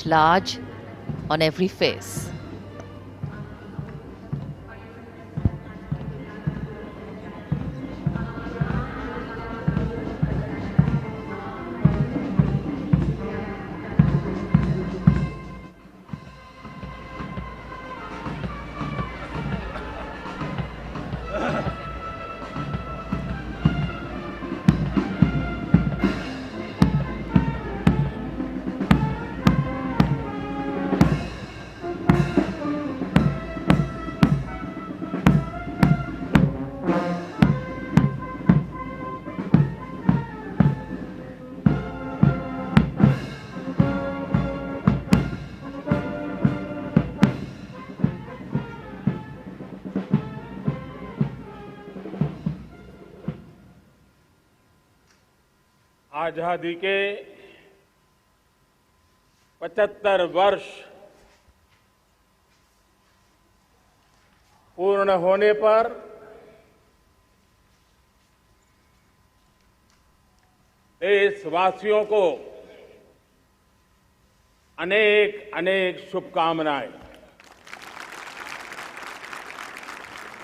writ large on every face. आजादी के 75 वर्ष पूर्ण होने पर देशवासियों को अनेक अनेक शुभकामनाएं।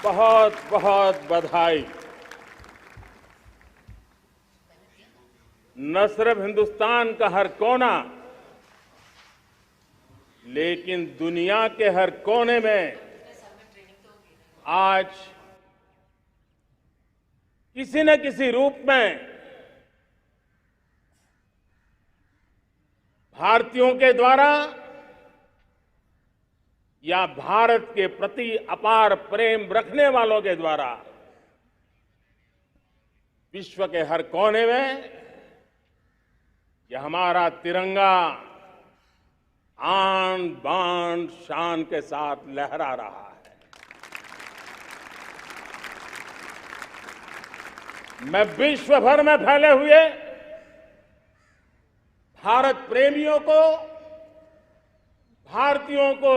बहुत बहुत बधाई। न सिर्फ हिंदुस्तान का हर कोना, लेकिन दुनिया के हर कोने में आज किसी न किसी रूप में भारतीयों के द्वारा या भारत के प्रति अपार प्रेम रखने वालों के द्वारा विश्व के हर कोने में यह हमारा तिरंगा आन बान शान के साथ लहरा रहा है। मैं विश्व भर में फैले हुए भारत प्रेमियों को, भारतीयों को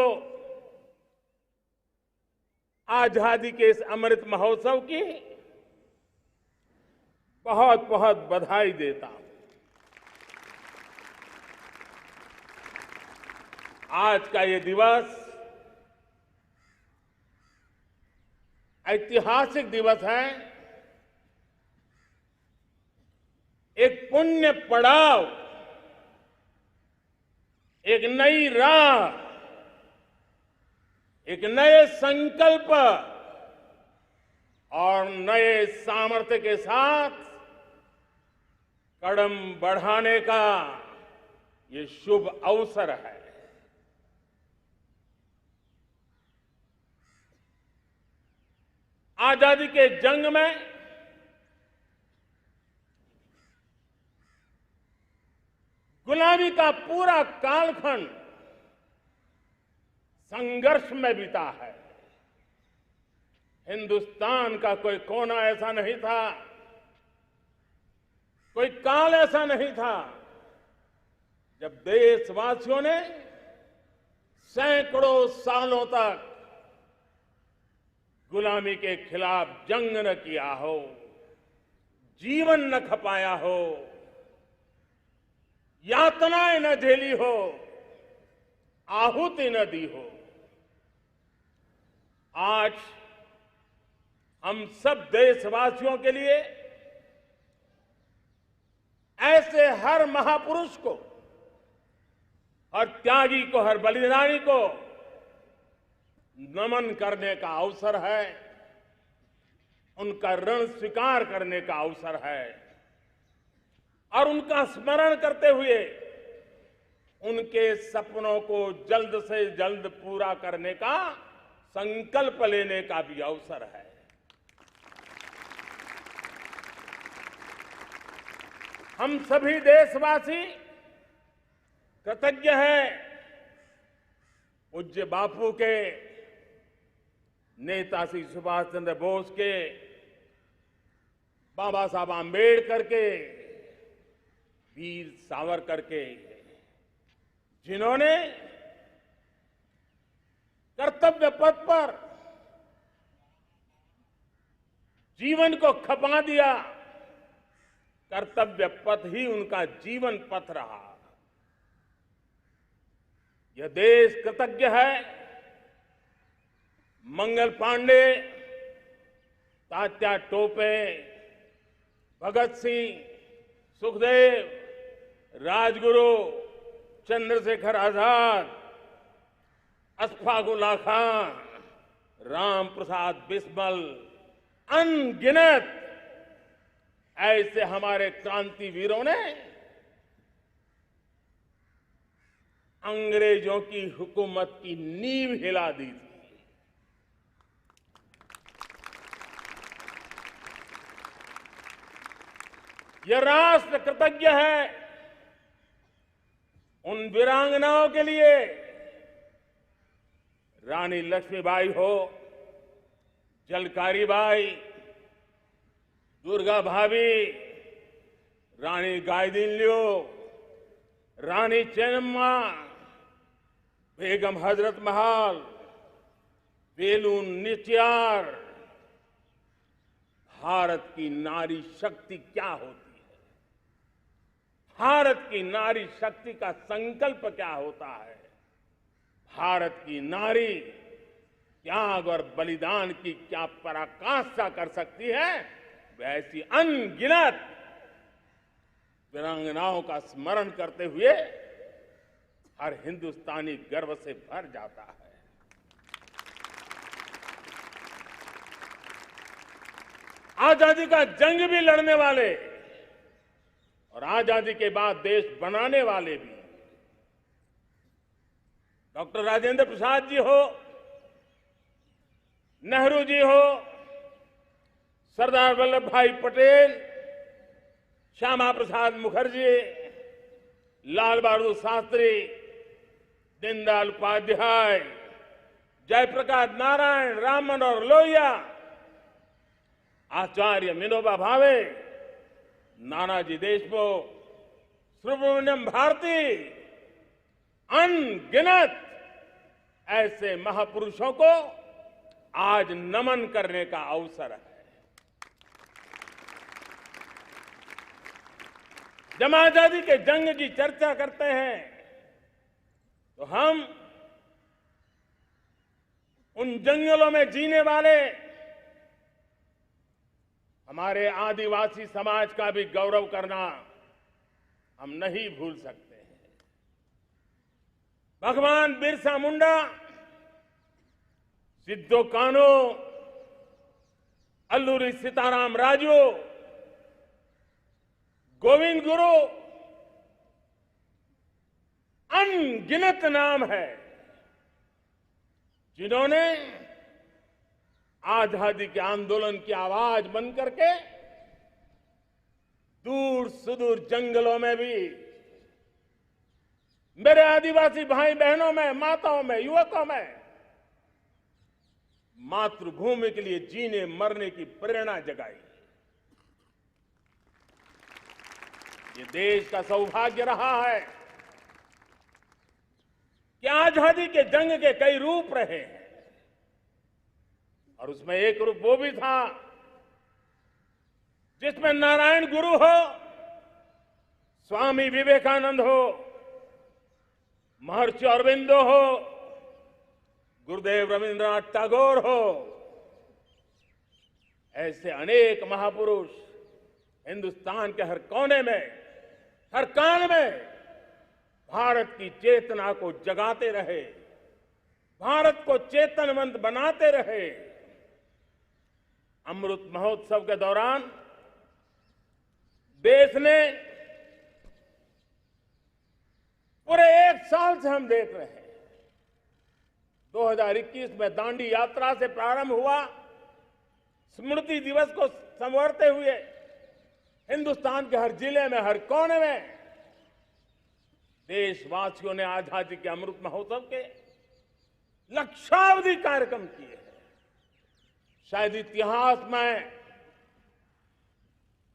आजादी के इस अमृत महोत्सव की बहुत बहुत बधाई देता हूं। आज का ये दिवस ऐतिहासिक दिवस है। एक पुण्य पड़ाव, एक नई राह, एक नए संकल्प और नए सामर्थ्य के साथ कदम बढ़ाने का ये शुभ अवसर है। आजादी के जंग में गुलामी का पूरा कालखंड संघर्ष में बीता है। हिंदुस्तान का कोई कोना ऐसा नहीं था, कोई काल ऐसा नहीं था जब देशवासियों ने सैकड़ों सालों तक गुलामी के खिलाफ जंग न किया हो, जीवन न खपाया हो, यातनाएं न झेली हो, आहुति न दी हो। आज हम सब देशवासियों के लिए ऐसे हर महापुरुष को, हर त्यागी को, हर बलिदानी को नमन करने का अवसर है, उनका ऋण स्वीकार करने का अवसर है और उनका स्मरण करते हुए उनके सपनों को जल्द से जल्द पूरा करने का संकल्प लेने का भी अवसर है। हम सभी देशवासी कृतज्ञ हैं पूज्य बापू के, नेताजी सुभाष चंद्र बोस के, बाबा साहब आंबेडकर के, वीर सावरकर के, जिन्होंने कर्तव्य पथ पर जीवन को खपा दिया। कर्तव्य पथ ही उनका जीवन पथ रहा। यह देश कृतज्ञ है मंगल पांडे, तात्या टोपे, भगत सिंह, सुखदेव, राजगुरु, चंद्रशेखर आजाद, अशफाक उल्लाह खां, राम प्रसाद बिस्मिल, अनगिनत ऐसे हमारे क्रांतिवीरों ने अंग्रेजों की हुकूमत की नींव हिला दी थी। यह राष्ट्र कृतज्ञ है उन वीरांगनाओं के लिए, रानी लक्ष्मीबाई हो, झलकारी बाई, दुर्गा भाभी, रानी गाइदिन्लियो, रानी चेन्नम्मा, बेगम हजरत महल, वेलू निचियार। भारत की नारी शक्ति क्या होती है, भारत की नारी शक्ति का संकल्प क्या होता है, भारत की नारी त्याग और बलिदान की क्या पराकाष्ठा कर सकती है, वैसी अनगिनत वीरांगनाओं का स्मरण करते हुए हर हिंदुस्तानी गर्व से भर जाता है। आजादी का जंग भी लड़ने वाले और आजादी के बाद देश बनाने वाले भी, डॉक्टर राजेंद्र प्रसाद जी हो, नेहरू जी हो, सरदार वल्लभ भाई पटेल, श्यामा प्रसाद मुखर्जी, लाल बहादुर शास्त्री, दीनदयाल उपाध्याय, जयप्रकाश नारायण, राम मनोहर लोहिया, आचार्य विनोबा भावे, नानाजी देशमुख, सुब्रमण्यम भारती, अनगिनत ऐसे महापुरुषों को आज नमन करने का अवसर है। जब आजादी के जंग की चर्चा करते हैं तो हम उन जंगलों में जीने वाले हमारे आदिवासी समाज का भी गौरव करना हम नहीं भूल सकते हैं। भगवान बिरसा मुंडा, सिद्धो कान्हू, अल्लूरी सीताराम राजू, गोविंद गुरु, अनगिनत नाम है जिन्होंने आजादी के आंदोलन की आवाज बन करके दूर सुदूर जंगलों में भी मेरे आदिवासी भाई बहनों में, माताओं में, युवकों में मातृभूमि के लिए जीने मरने की प्रेरणा जगाई। ये देश का सौभाग्य रहा है कि आजादी के जंग के कई रूप रहे हैं और उसमें एक रूप वो भी था जिसमें नारायण गुरु हो, स्वामी विवेकानंद हो, महर्षि अरविंदो हो, गुरुदेव रविंद्रनाथ टैगोर हो, ऐसे अनेक महापुरुष हिंदुस्तान के हर कोने में, हर काल में भारत की चेतना को जगाते रहे, भारत को चेतनवंत बनाते रहे। अमृत महोत्सव के दौरान देश ने पूरे एक साल से हम देख रहे हैं, 2021 में दांडी यात्रा से प्रारंभ हुआ, स्मृति दिवस को संवरते हुए हिंदुस्तान के हर जिले में, हर कोने में देशवासियों ने आजादी के अमृत महोत्सव के लक्षावधि कार्यक्रम किए हैं। शायद इतिहास में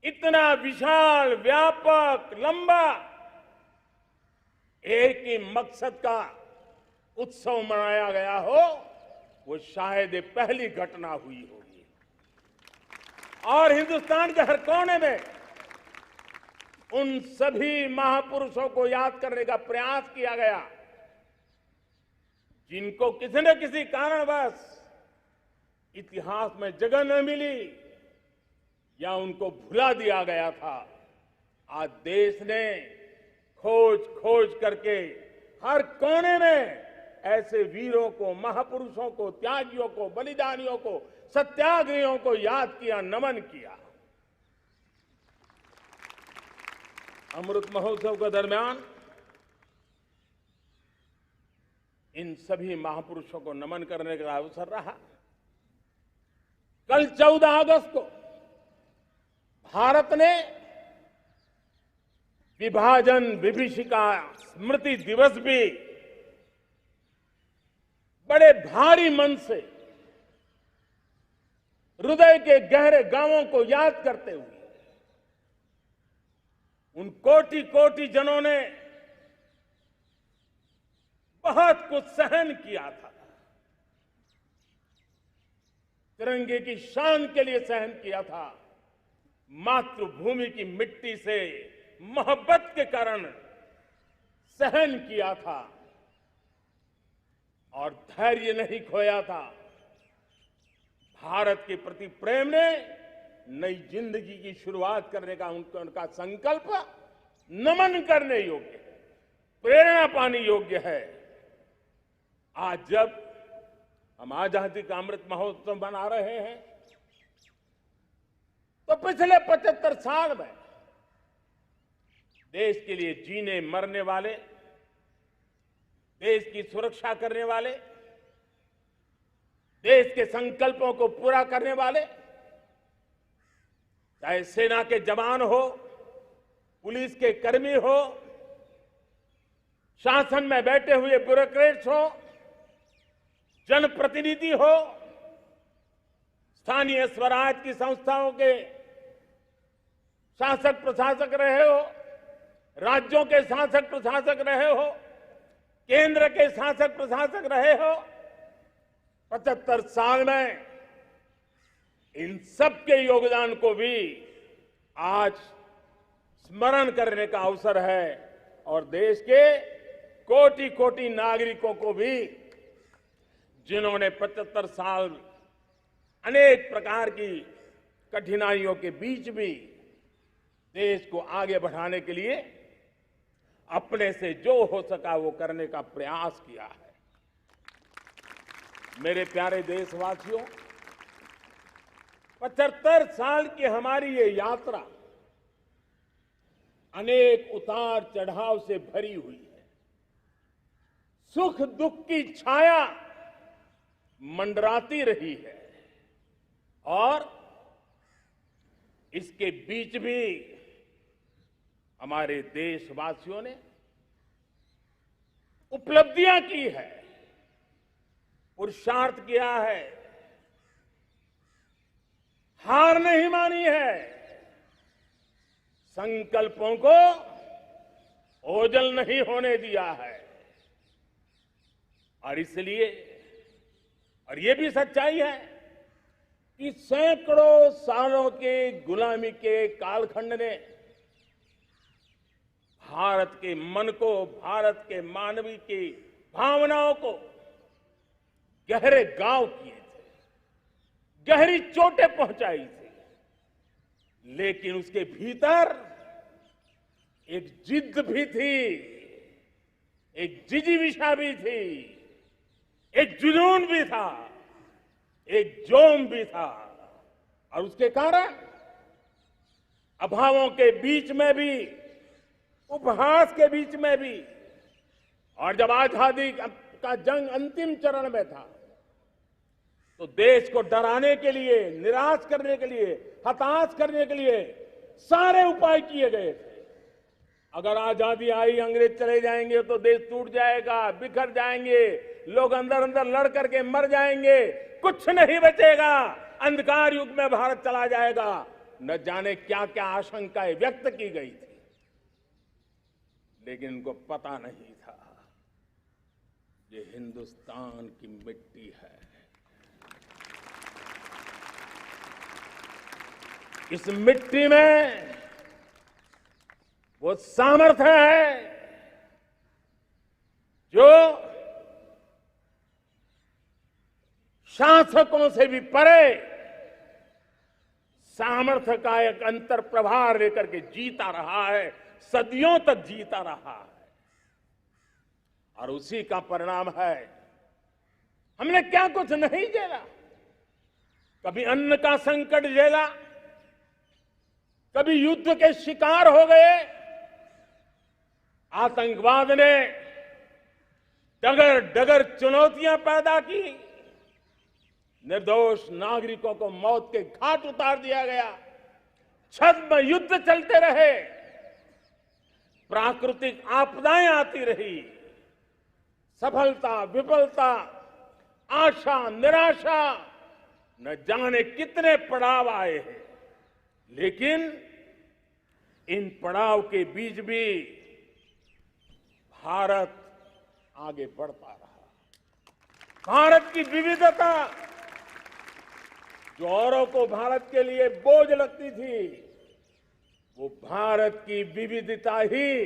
इतना विशाल, व्यापक, लंबा एक ही मकसद का उत्सव मनाया गया हो, वो शायद ये पहली घटना हुई होगी। और हिंदुस्तान के हर कोने में उन सभी महापुरुषों को याद करने का प्रयास किया गया जिनको किसी न किसी कारणवश इतिहास में जगह न मिली या उनको भुला दिया गया था, आज देश ने खोज खोज करके हर कोने में ऐसे वीरों को, महापुरुषों को, त्यागियों को, बलिदानियों को, सत्याग्रहियों को याद किया, नमन किया। अमृत महोत्सव के दरमियान इन सभी महापुरुषों को नमन करने का अवसर रहा। कल 14 अगस्त को भारत ने विभाजन विभीषिका स्मृति दिवस भी बड़े भारी मन से हृदय के गहरे गांवों को याद करते हुए उन कोटि कोटि जनों ने बहुत कुछ सहन किया था, तिरंगे की शान के लिए सहन किया था, मातृभूमि की मिट्टी से मोहब्बत के कारण सहन किया था और धैर्य नहीं खोया था। भारत के प्रति प्रेम ने नई जिंदगी की शुरुआत करने का उनका संकल्प नमन करने योग्य है, प्रेरणा पाने योग्य है। आज जब हम आजादी का अमृत महोत्सव मना रहे हैं तो पिछले 75 साल में देश के लिए जीने मरने वाले, देश की सुरक्षा करने वाले, देश के संकल्पों को पूरा करने वाले, चाहे सेना के जवान हो, पुलिस के कर्मी हो, शासन में बैठे हुए ब्यूरोक्रेट्स हो, जनप्रतिनिधि हो, स्थानीय स्वराज की संस्थाओं के शासक प्रशासक रहे हो, राज्यों के शासक प्रशासक रहे हो, केंद्र के शासक प्रशासक रहे हो, 75 साल में इन सबके योगदान को भी आज स्मरण करने का अवसर है और देश के कोटि कोटि नागरिकों को भी जिन्होंने 75 साल अनेक प्रकार की कठिनाइयों के बीच भी देश को आगे बढ़ाने के लिए अपने से जो हो सका वो करने का प्रयास किया है। मेरे प्यारे देशवासियों, 75 साल की हमारी ये यात्रा अनेक उतार चढ़ाव से भरी हुई है। सुख दुख की छाया मंडराती रही है और इसके बीच भी हमारे देशवासियों ने उपलब्धियां की है, पुरुषार्थ किया है, हार नहीं मानी है, संकल्पों को ओझल नहीं होने दिया है। और इसलिए और ये भी सच्चाई है कि सैकड़ों सालों के गुलामी के कालखंड ने भारत के मन को, भारत के मानवीय की भावनाओं को गहरे घाव किए थे, गहरी चोटें पहुंचाई थी, लेकिन उसके भीतर एक जिद भी थी, एक जिजीविषा भी थी, एक जुनून भी था, एक जोम भी था। और उसके कारण अभावों के बीच में भी, उपहास के बीच में भी, और जब आजादी का जंग अंतिम चरण में था तो देश को डराने के लिए, निराश करने के लिए, हताश करने के लिए सारे उपाय किए गए थे। अगर आजादी आई, अंग्रेज चले जाएंगे तो देश टूट जाएगा, बिखर जाएंगे, लोग अंदर अंदर लड़ करके मर जाएंगे, कुछ नहीं बचेगा, अंधकार युग में भारत चला जाएगा। न जाने क्या क्या आशंकाएं व्यक्त की गई थी, लेकिन उनको पता नहीं था ये हिंदुस्तान की मिट्टी है, इस मिट्टी में वो सामर्थ्य है जो शासकों से भी परे सामर्थ्य का एक अंतर प्रभार लेकर के जीता रहा है, सदियों तक जीता रहा है। और उसी का परिणाम है, हमने क्या कुछ नहीं झेला। कभी अन्न का संकट झेला, कभी युद्ध के शिकार हो गए, आतंकवाद ने डगर डगर चुनौतियां पैदा की, निर्दोष नागरिकों को मौत के घाट उतार दिया गया, छद्म युद्ध चलते रहे, प्राकृतिक आपदाएं आती रही, सफलता विफलता, आशा निराशा, न जाने कितने पड़ाव आए हैं। लेकिन इन पड़ाव के बीच भी भारत आगे बढ़ता रहा। भारत की विविधता, जो औरों को भारत के लिए बोझ लगती थी, वो भारत की विविधता ही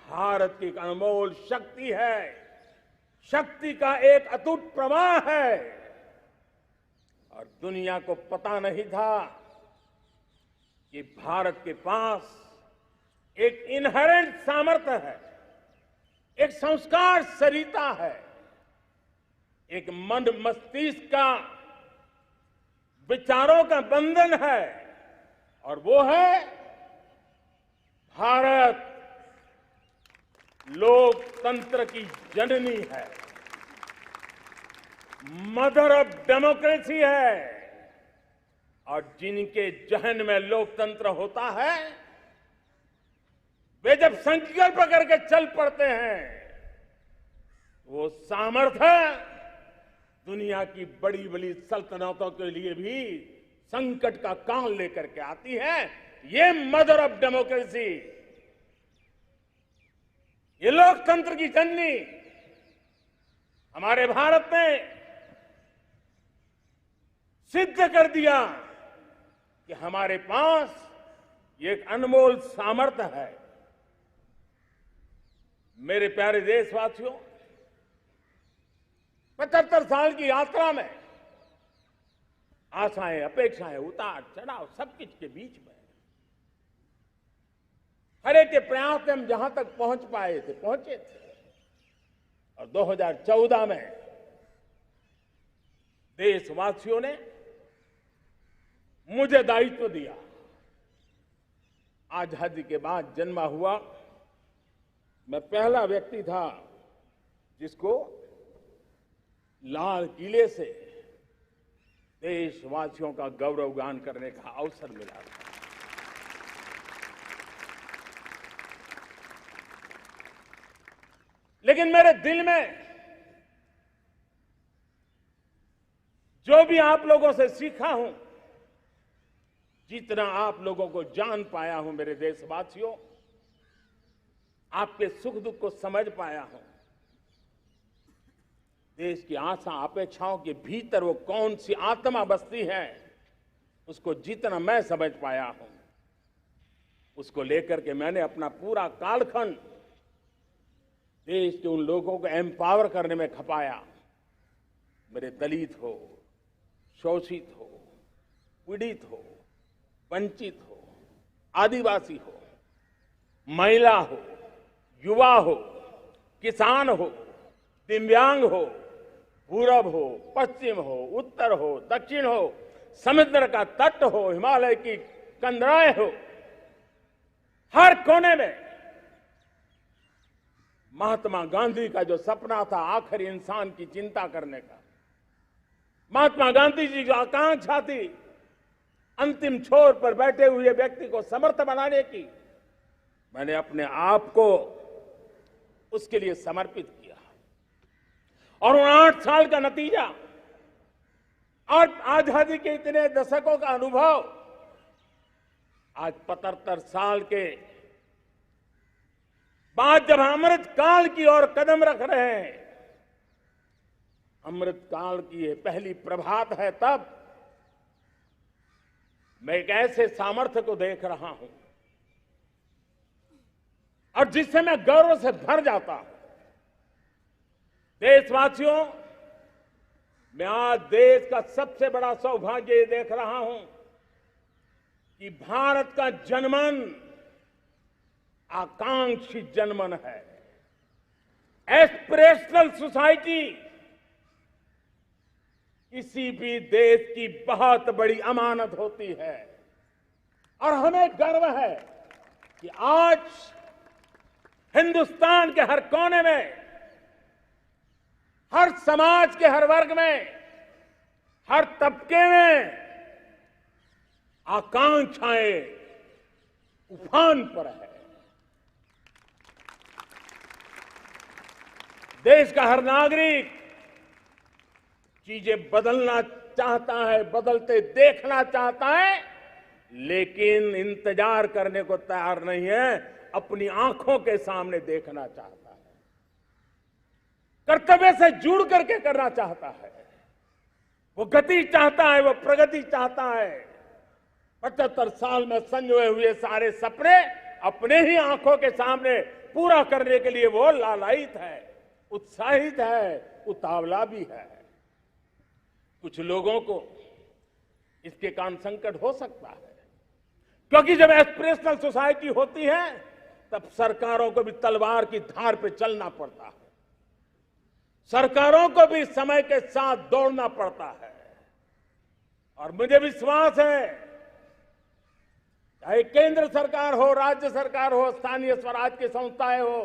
भारत की एक अनमोल शक्ति है, शक्ति का एक अटूट प्रवाह है। और दुनिया को पता नहीं था कि भारत के पास एक इनहेरेंट सामर्थ्य है, एक संस्कार सरिता है, एक मन मस्तिष्क का विचारों का बंधन है, और वो है भारत लोकतंत्र की जननी है, मदर ऑफ डेमोक्रेसी है। और जिनके जहन में लोकतंत्र होता है, वे जब संकल्प करके चल पड़ते हैं, वो सामर्थ्य दुनिया की बड़ी बड़ी सल्तनतों के लिए भी संकट का काल लेकर के आती है। ये मदर ऑफ डेमोक्रेसी, ये लोकतंत्र की जननी हमारे भारत ने सिद्ध कर दिया कि हमारे पास ये एक अनमोल सामर्थ्य है। मेरे प्यारे देशवासियों, 75 साल की यात्रा में आशाएं, अपेक्षाएं, उतार चढ़ाव, सब कुछ के बीच में हर एक के प्रयास से हम जहां तक पहुंच पाए थे, पहुंचे थे। और 2014 में देशवासियों ने मुझे दायित्व दिया। आजादी के बाद जन्मा हुआ मैं पहला व्यक्ति था जिसको लाल किले से देशवासियों का गौरवगान करने का अवसर मिला था। लेकिन मेरे दिल में जो भी आप लोगों से सीखा हूं, जितना आप लोगों को जान पाया हूं मेरे देशवासियों, आपके सुख दुख को समझ पाया हूं, देश की आशा अपेक्षाओं के भीतर वो कौन सी आत्मा बसती है, उसको जितना मैं समझ पाया हूं, उसको लेकर के मैंने अपना पूरा कालखंड देश के उन लोगों को एम्पावर करने में खपाया। मेरे दलित हो, शोषित हो, पीड़ित हो, वंचित हो, आदिवासी हो, महिला हो, युवा हो, किसान हो, दिव्यांग हो, पूरब हो, पश्चिम हो, उत्तर हो, दक्षिण हो, समुद्र का तट हो, हिमालय की कंदराएं हो, हर कोने में महात्मा गांधी का जो सपना था आखिर इंसान की चिंता करने का, महात्मा गांधी जी जो आकांक्षा थी अंतिम छोर पर बैठे हुए व्यक्ति को समर्थ बनाने की, मैंने अपने आप को उसके लिए समर्पित किया। और उन 8 साल का नतीजा और आजादी के इतने दशकों का अनुभव आज 75 साल के बाद जब अमृत काल की ओर कदम रख रहे हैं, अमृत काल की ये पहली प्रभात है, तब मैं एक ऐसे सामर्थ्य को देख रहा हूं और जिससे मैं गर्व से भर जाता हूं। देशवासियों, मैं आज देश का सबसे बड़ा सौभाग्य ये देख रहा हूं कि भारत का जनमन आकांक्षी जनमन है। एस्पिरेशनल सोसाइटी किसी भी देश की बहुत बड़ी अमानत होती है और हमें गर्व है कि आज हिंदुस्तान के हर कोने में, हर समाज के हर वर्ग में, हर तबके में आकांक्षाएं उफान पर है। देश का हर नागरिक चीजें बदलना चाहता है, बदलते देखना चाहता है, लेकिन इंतजार करने को तैयार नहीं है, अपनी आंखों के सामने देखना चाहता है, कर्तव्य से जुड़ करके करना चाहता है, वो गति चाहता है, वो प्रगति चाहता है। 75 साल में संजोए हुए सारे सपने अपने ही आंखों के सामने पूरा करने के लिए वो लालायित है, उत्साहित है, उतावला भी है। कुछ लोगों को इसके कारण संकट हो सकता है, क्योंकि जब एस्पिरेशनल सोसाइटी होती है तब सरकारों को भी तलवार की धार पे चलना पड़ता है, सरकारों को भी समय के साथ दौड़ना पड़ता है। और मुझे विश्वास है, चाहे केंद्र सरकार हो, राज्य सरकार हो, स्थानीय स्वराज की संस्थाएं हो,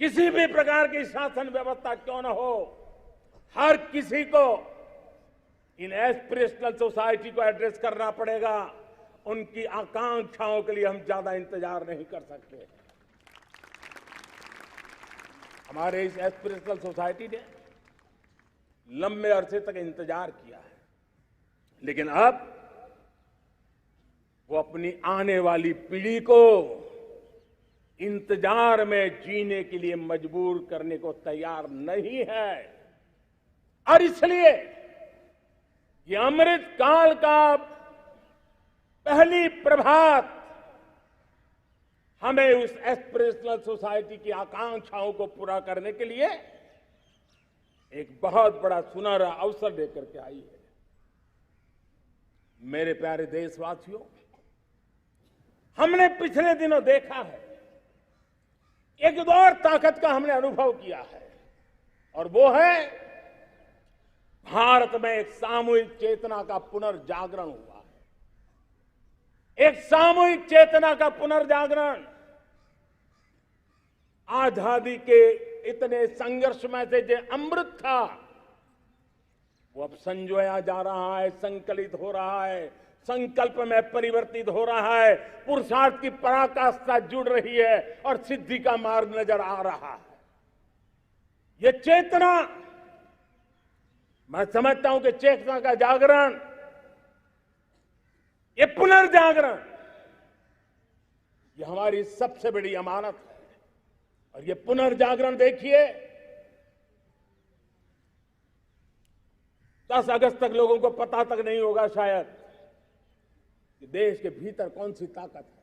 किसी भी प्रकार की शासन व्यवस्था क्यों न हो, हर किसी को इन एस्पिरेशनल सोसाइटी को एड्रेस करना पड़ेगा। उनकी आकांक्षाओं के लिए हम ज्यादा इंतजार नहीं कर सकते। हमारे इस एस्पिरेशनल सोसाइटी ने लंबे अरसे तक इंतजार किया है, लेकिन अब वो अपनी आने वाली पीढ़ी को इंतजार में जीने के लिए मजबूर करने को तैयार नहीं है। और इसलिए ये अमृत काल का पहली प्रभात हमें उस एस्पिरेशनल सोसाइटी की आकांक्षाओं को पूरा करने के लिए एक बहुत बड़ा सुनहरा अवसर लेकर के आई है। मेरे प्यारे देशवासियों, हमने पिछले दिनों देखा है, एक और ताकत का हमने अनुभव किया है, और वो है भारत में एक सामूहिक चेतना का पुनर्जागरण हुआ है। एक सामूहिक चेतना का पुनर्जागरण आजादी के इतने संघर्ष में से जो अमृत था वो अब संजोया जा रहा है, संकलित हो रहा है, संकल्प में परिवर्तित हो रहा है, पुरुषार्थ की पराकाष्ठा जुड़ रही है और सिद्धि का मार्ग नजर आ रहा है। ये चेतना, मैं समझता हूं कि चेतना का जागरण, ये पुनर्जागरण, ये हमारी सबसे बड़ी अमानत है। और ये पुनर्जागरण देखिए, 10 अगस्त तक लोगों को पता तक नहीं होगा शायद कि देश के भीतर कौन सी ताकत है,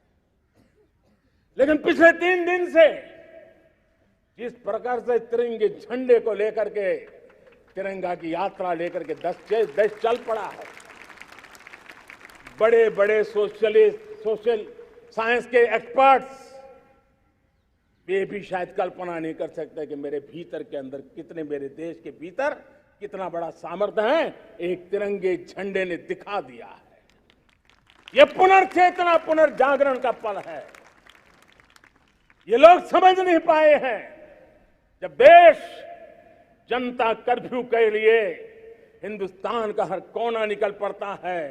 लेकिन पिछले 3 दिन से जिस प्रकार से तिरंगे झंडे को लेकर के, तिरंगा की यात्रा लेकर के देश चल पड़ा है। बड़े बड़े सोशल साइंस के एक्सपर्ट्स ये भी शायद कल्पना नहीं कर सकते कि मेरे भीतर के अंदर कितने, मेरे देश के भीतर कितना बड़ा सामर्थ्य है, एक तिरंगे झंडे ने दिखा दिया है। यह पुनर्चेतना, पुनर्जागरण का पल है। ये लोग समझ नहीं पाए हैं, जब देश जनता कर्फ्यू के लिए हिंदुस्तान का हर कोना निकल पड़ता है,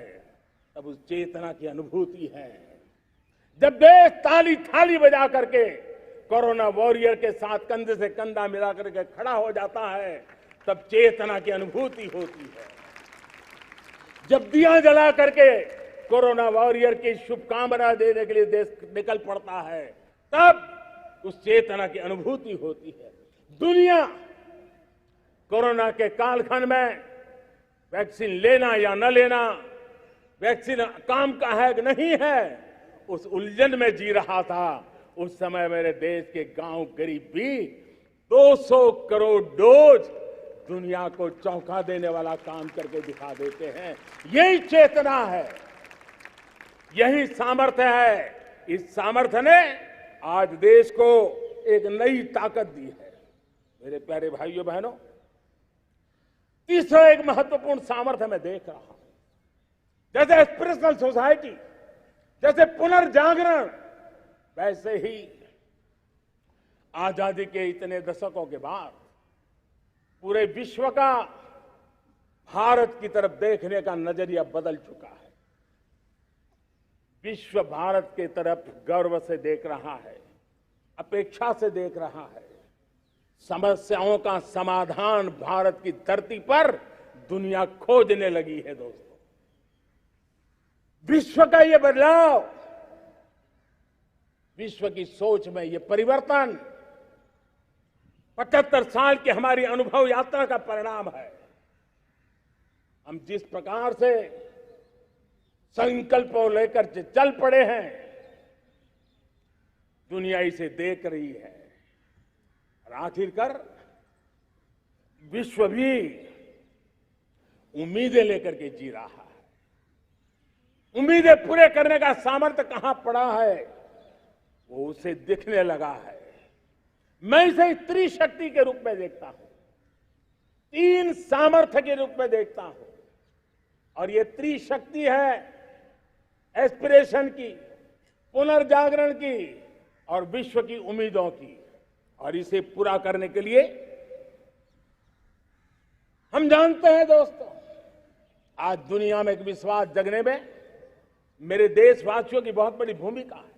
तब उस चेतना की अनुभूति है। जब देश ताली थाली बजा करके कोरोना वॉरियर के साथ कंधे से कंधा मिला करके खड़ा हो जाता है, तब चेतना की अनुभूति होती है। जब दिया जला करके कोरोना वॉरियर की शुभकामना देने के लिए देश निकल पड़ता है, तब उस चेतना की अनुभूति होती है। दुनिया कोरोना के कालखंड में वैक्सीन लेना या न लेना, वैक्सीन काम का है कि नहीं है, उस उलझन में जी रहा था। उस समय मेरे देश के गांव गरीब भी 200 करोड़ डोज दुनिया को चौंका देने वाला काम करके दिखा देते हैं। यही चेतना है, यही सामर्थ्य है। इस सामर्थ्य ने आज देश को एक नई ताकत दी है। मेरे प्यारे भाइयों बहनों, तीसरा एक महत्वपूर्ण सामर्थ्य मैं देख रहा हूं, जैसे एस्पिरेशनल सोसाइटी, जैसे पुनर्जागरण, वैसे ही आजादी के इतने दशकों के बाद पूरे विश्व का भारत की तरफ देखने का नजरिया बदल चुका है। विश्व भारत की तरफ गर्व से देख रहा है, अपेक्षा से देख रहा है। समस्याओं का समाधान भारत की धरती पर दुनिया खोजने लगी है। दोस्तों, विश्व का ये बदलाव, विश्व की सोच में ये परिवर्तन 75 साल की हमारी अनुभव यात्रा का परिणाम है। हम जिस प्रकार से संकल्पों लेकर चल पड़े हैं, दुनिया इसे देख रही है और आखिरकार विश्व भी उम्मीदें लेकर के जी रहा है। उम्मीदें पूरे करने का सामर्थ्य कहां पड़ा है, वो उसे दिखने लगा है। मैं इसे त्रिशक्ति के रूप में देखता हूं, 3 सामर्थ्य के रूप में देखता हूं। और ये त्रिशक्ति है एस्पिरेशन की, पुनर्जागरण की और विश्व की उम्मीदों की। और इसे पूरा करने के लिए हम जानते हैं दोस्तों, आज दुनिया में एक विश्वास जगने में मेरे देशवासियों की बहुत बड़ी भूमिका है।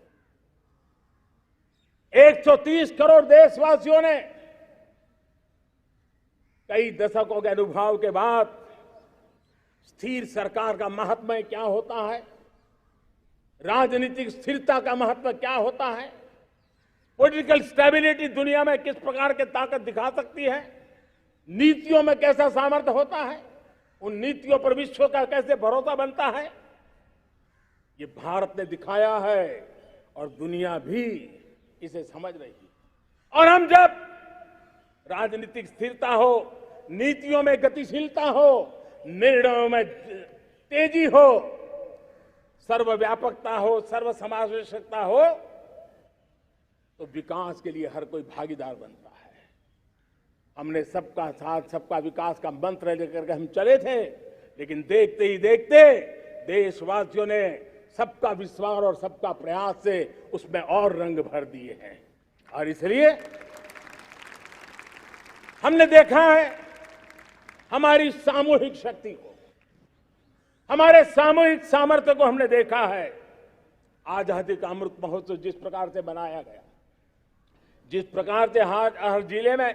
130 करोड़ देशवासियों ने कई दशकों के अनुभव के बाद स्थिर सरकार का महत्व क्या होता है, राजनीतिक स्थिरता का महत्व क्या होता है, पॉलिटिकल स्टेबिलिटी दुनिया में किस प्रकार की ताकत दिखा सकती है, नीतियों में कैसा सामर्थ्य होता है, उन नीतियों पर विश्व का कैसे भरोसा बनता है, ये भारत ने दिखाया है और दुनिया भी इसे समझ रही है। और हम जब राजनीतिक स्थिरता हो, नीतियों में गतिशीलता हो, निर्णयों में तेजी हो, सर्वव्यापकता हो, सर्वसमावेशकता हो, तो विकास के लिए हर कोई भागीदार बनता है। हमने सबका साथ सबका विकास का मंत्र लेकर के हम चले थे, लेकिन देखते ही देखते देशवासियों ने सबका विश्वास और सबका प्रयास से उसमें और रंग भर दिए हैं। और इसलिए हमने देखा है हमारी सामूहिक शक्ति को, हमारे सामूहिक सामर्थ्य को हमने देखा है। आजादी का अमृत महोत्सव जिस प्रकार से बनाया गया, जिस प्रकार से हर जिले में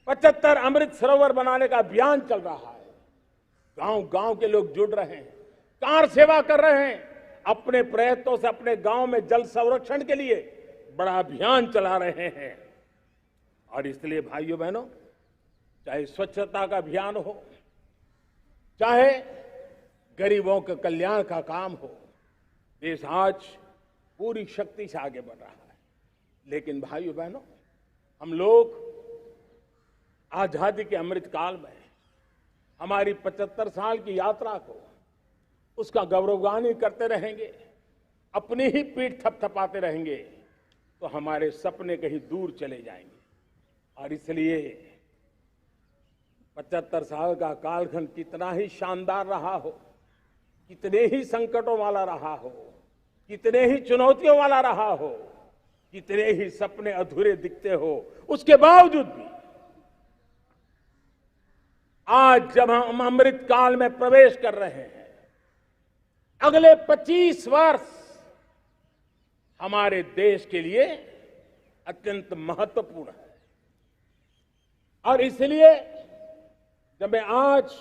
75 अमृत सरोवर बनाने का अभियान चल रहा है, गांव गांव के लोग जुड़ रहे हैं, कार सेवा कर रहे हैं, अपने प्रयत्नों से अपने गांव में जल संरक्षण के लिए बड़ा अभियान चला रहे हैं। और इसलिए भाइयों बहनों, चाहे स्वच्छता का अभियान हो, चाहे गरीबों के कल्याण का काम हो, देश आज पूरी शक्ति से आगे बढ़ रहा है। लेकिन भाइयों बहनों, हम लोग आजादी के अमृत काल में हमारी 75 साल की यात्रा को, उसका गौरवगान करते रहेंगे, अपनी ही पीठ थपथपाते रहेंगे, तो हमारे सपने कहीं दूर चले जाएंगे। और इसलिए 75 साल का कालखंड कितना ही शानदार रहा हो, कितने ही संकटों वाला रहा हो, कितने ही चुनौतियों वाला रहा हो, कितने ही सपने अधूरे दिखते हो, उसके बावजूद भी आज जब हम अमृत काल में प्रवेश कर रहे हैं, अगले 25 वर्ष हमारे देश के लिए अत्यंत महत्वपूर्ण है। और इसलिए जब मैं आज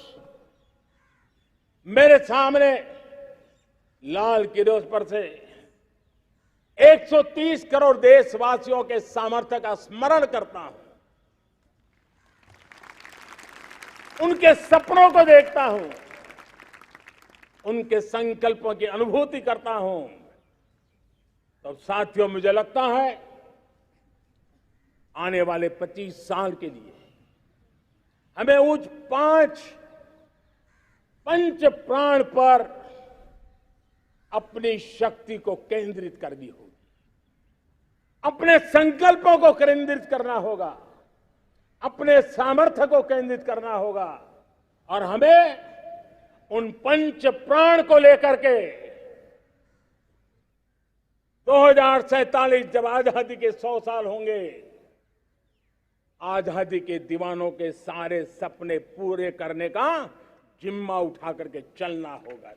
मेरे सामने लाल किले पर से 130 करोड़ देशवासियों के सामर्थ्य का स्मरण करता हूं, उनके सपनों को देखता हूं, उनके संकल्पों की अनुभूति करता हूं, तो साथियों मुझे लगता है आने वाले 25 साल के लिए हमें उस पंच प्राण पर अपनी शक्ति को केंद्रित करनी होगी, अपने संकल्पों को केंद्रित करना होगा, अपने सामर्थ्य को केंद्रित करना होगा और हमें उन पंच प्राण को लेकर के 2047 जब आजादी के 100 साल होंगे, आजादी के दीवानों के सारे सपने पूरे करने का जिम्मा उठा करके चलना होगा।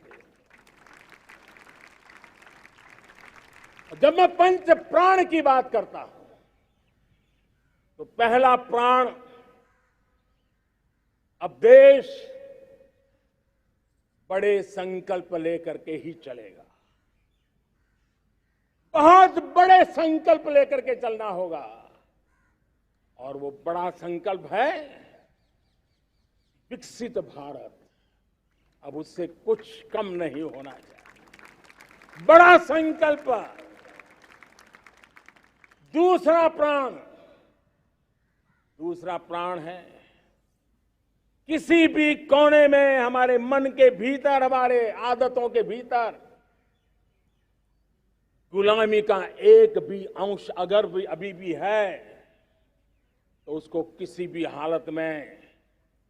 जब मैं पंच प्राण की बात करता हूं तो पहला प्राण, अब देश बड़े संकल्प लेकर के ही चलेगा, बहुत बड़े संकल्प लेकर के चलना होगा और वो बड़ा संकल्प है विकसित भारत। अब उससे कुछ कम नहीं होना चाहिए, बड़ा संकल्प। दूसरा प्राण है किसी भी कोने में हमारे मन के भीतर, हमारे आदतों के भीतर गुलामी का एक भी अंश अगर भी अभी भी है तो उसको किसी भी हालत में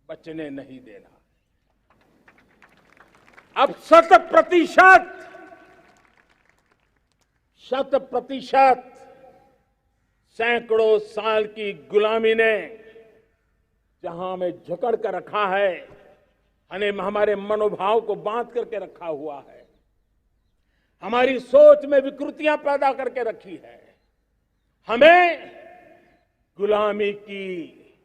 बचने नहीं देना। अब 100% सैकड़ों साल की गुलामी ने जहां हमें जकड़ कर रखा है, हमारे मनोभाव को बांध करके रखा हुआ है, हमारी सोच में विकृतियां पैदा करके रखी है, हमें गुलामी की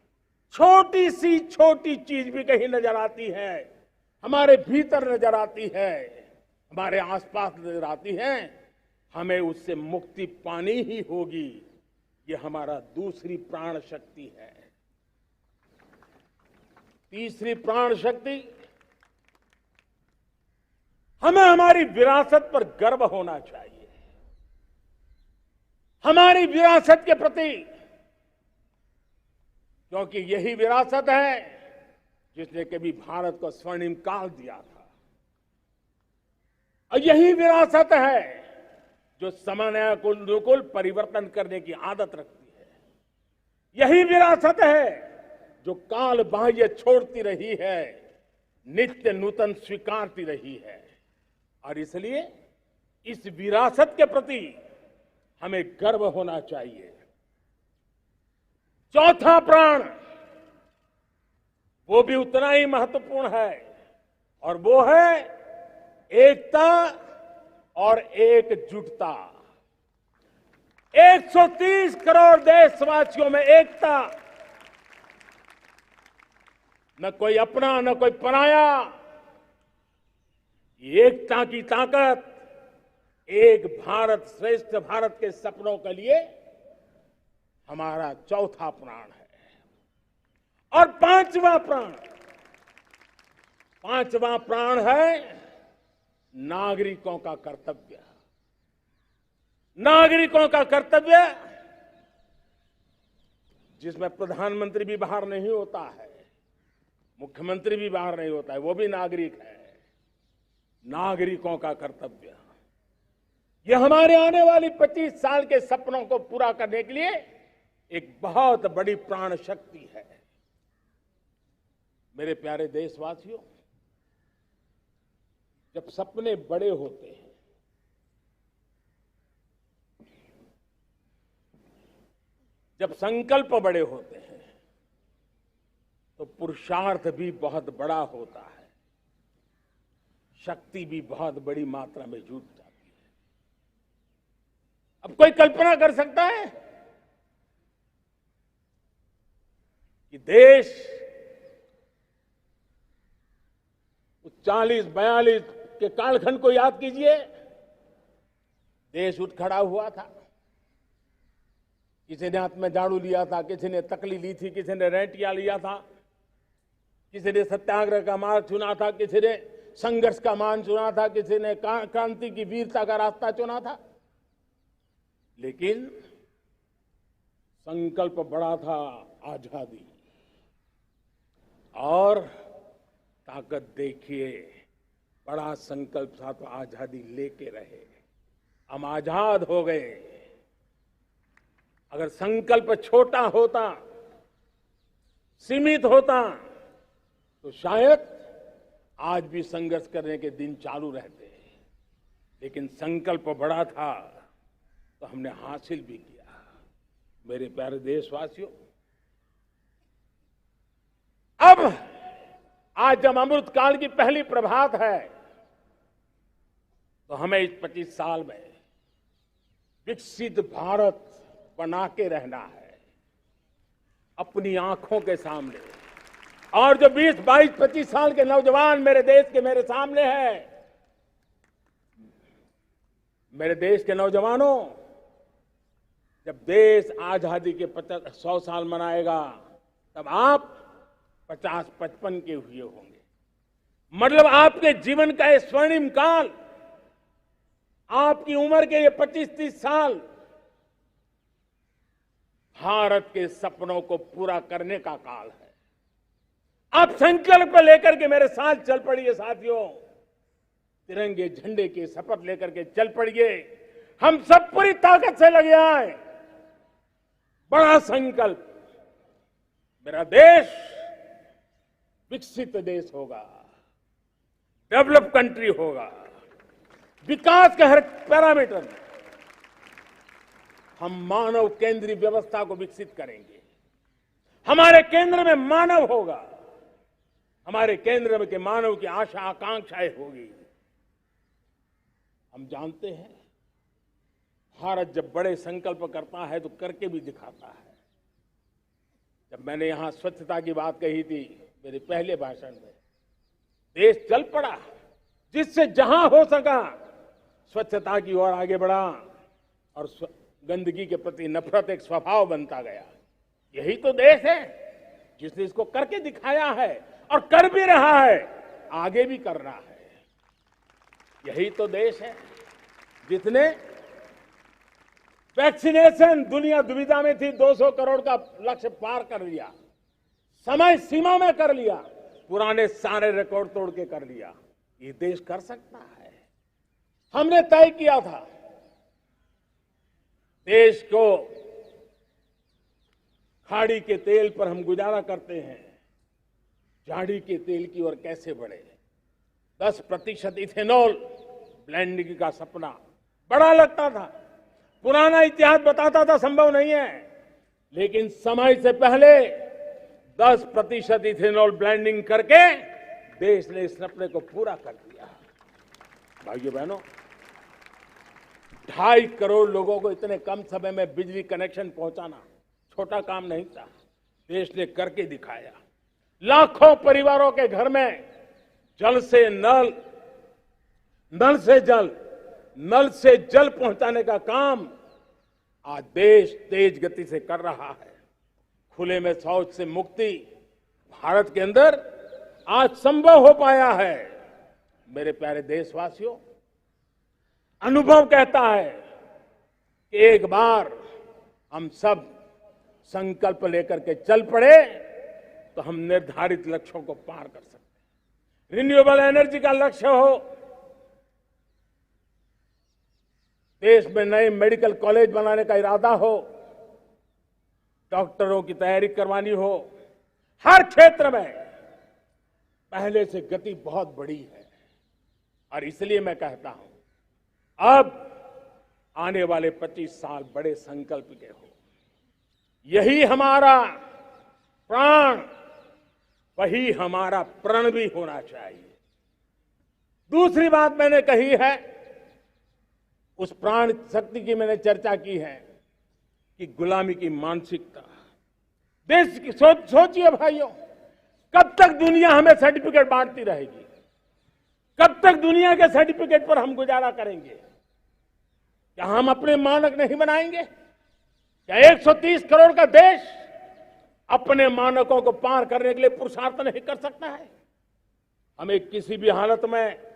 छोटी चीज भी कहीं नजर आती है, हमारे भीतर नजर आती है, हमारे आसपास नजर आती है, हमें उससे मुक्ति पानी ही होगी। ये हमारा दूसरी प्राण शक्ति है। तीसरी प्राण शक्ति, हमें हमारी विरासत पर गर्व होना चाहिए, हमारी विरासत के प्रति, क्योंकि यही विरासत है जिसने कभी भारत को स्वर्णिम काल दिया था और यही विरासत है जो समयानुकूल परिवर्तन करने की आदत रखती है, यही विरासत है जो काल बाह्य छोड़ती रही है, नित्य नूतन स्वीकारती रही है। और इसलिए इस विरासत के प्रति हमें गर्व होना चाहिए। चौथा प्राण, वो भी उतना ही महत्वपूर्ण है और वो है एकता और एकजुटता। 130 करोड़ देशवासियों में एकता, न कोई अपना न कोई पराया। एकता की ताकत एक भारत श्रेष्ठ भारत के सपनों के लिए हमारा चौथा प्राण है। और पांचवा प्राण है नागरिकों का कर्तव्य। नागरिकों का कर्तव्य जिसमें प्रधानमंत्री भी बाहर नहीं होता है, मुख्यमंत्री भी बाहर नहीं होता है, वो भी नागरिक है। नागरिकों का कर्तव्य, यह हमारे आने वाली 25 साल के सपनों को पूरा करने के लिए एक बहुत बड़ी प्राण शक्ति है। मेरे प्यारे देशवासियों, जब सपने बड़े होते हैं, जब संकल्प बड़े होते हैं, तो पुरुषार्थ भी बहुत बड़ा होता है, शक्ति भी बहुत बड़ी मात्रा में जुट जाती है। अब कोई कल्पना कर सकता है कि देश 40-42 के कालखंड को याद कीजिए, देश उठ खड़ा हुआ था। किसी ने हाथ में झाड़ू लिया था, किसी ने तकली ली थी, किसी ने रेंटिया लिया था, किसी ने सत्याग्रह का मार्ग चुना था, किसी ने संघर्ष का मान चुना था, किसी ने क्रांति की वीरता का रास्ता चुना था। लेकिन संकल्प बड़ा था आजादी। और ताकत देखिए, बड़ा संकल्प था तो आजादी लेके रहे, हम आजाद हो गए। अगर संकल्प छोटा होता, सीमित होता, तो शायद आज भी संघर्ष करने के दिन चालू रहते। लेकिन संकल्प बड़ा था तो हमने हासिल भी किया। मेरे प्यारे देशवासियों, अब आज जब अमृत काल की पहली प्रभात है, तो हमें इस 25 साल में विकसित भारत बना के रहना है, अपनी आंखों के सामने। और जो 20, 22, 25 साल के नौजवान मेरे देश के मेरे सामने हैं, मेरे देश के नौजवानों, जब देश आजादी के 100 साल मनाएगा, तब आप 50-55 के हुए होंगे। मतलब आपके जीवन का ये स्वर्णिम काल, आपकी उम्र के ये 25-30 साल भारत के सपनों को पूरा करने का काल है। आप संकल्प लेकर के मेरे साथ चल पड़िए साथियों, तिरंगे झंडे की शपथ लेकर के चल पड़िए। हम सब पूरी ताकत से लगे आए। बड़ा संकल्प, मेरा देश विकसित देश होगा, डेवलप कंट्री होगा। विकास के हर पैरामीटर में हम मानव केंद्रीय व्यवस्था को विकसित करेंगे। हमारे केंद्र में मानव होगा, हमारे केंद्र में के मानव की आशा आकांक्षाएं होगी। हम जानते हैं, भारत जब बड़े संकल्प करता है तो करके भी दिखाता है। जब मैंने यहां स्वच्छता की बात कही थी मेरे पहले भाषण में, देश चल पड़ा, जिससे जहां हो सका स्वच्छता की ओर आगे बढ़ा, और गंदगी के प्रति नफरत एक स्वभाव बनता गया। यही तो देश है जिसने इसको करके दिखाया है, और कर भी रहा है, आगे भी कर रहा है। यही तो देश है जिसने वैक्सीनेशन, दुनिया दुविधा में थी, 200 करोड़ का लक्ष्य पार कर लिया, समय सीमा में कर लिया, पुराने सारे रिकॉर्ड तोड़ के कर लिया। ये देश कर सकता है। हमने तय किया था देश को, खाड़ी के तेल पर हम गुजारा करते हैं, झाड़ी के तेल की ओर कैसे बढ़े। 10% इथेनॉल ब्लेंडिंग का सपना बड़ा लगता था, पुराना इतिहास बताता था संभव नहीं है, लेकिन समय से पहले 10% इथेनॉल ब्लेंडिंग करके देश ने इस सपने को पूरा कर दिया। भाइयों बहनों, 2.5 करोड़ लोगों को इतने कम समय में बिजली कनेक्शन पहुंचाना छोटा काम नहीं था, देश ने करके दिखाया। लाखों परिवारों के घर में जल से नल, नल से जल, नल से जल पहुंचाने का काम आज देश तेज गति से कर रहा है। खुले में शौच से मुक्ति भारत के अंदर आज संभव हो पाया है। मेरे प्यारे देशवासियों, अनुभव कहता है कि एक बार हम सब संकल्प लेकर के चल पड़े तो हम निर्धारित लक्ष्यों को पार कर सकते हैं। रिन्यूएबल एनर्जी का लक्ष्य हो, देश में नए मेडिकल कॉलेज बनाने का इरादा हो, डॉक्टरों की तैयारी करवानी हो, हर क्षेत्र में पहले से गति बहुत बड़ी है। और इसलिए मैं कहता हूं, अब आने वाले 25 साल बड़े संकल्प के हो। यही हमारा प्राण, वही हमारा प्रण भी होना चाहिए। दूसरी बात मैंने कही है, उस प्राण शक्ति की मैंने चर्चा की है कि गुलामी की मानसिकता। देश की सोचिए भाइयों, कब तक दुनिया हमें सर्टिफिकेट बांटती रहेगी? कब तक दुनिया के सर्टिफिकेट पर हम गुजारा करेंगे? क्या हम अपने मानक नहीं बनाएंगे? क्या 130 करोड़ का देश अपने मानकों को पार करने के लिए पुरुषार्थ नहीं कर सकता है? हमें किसी भी हालत में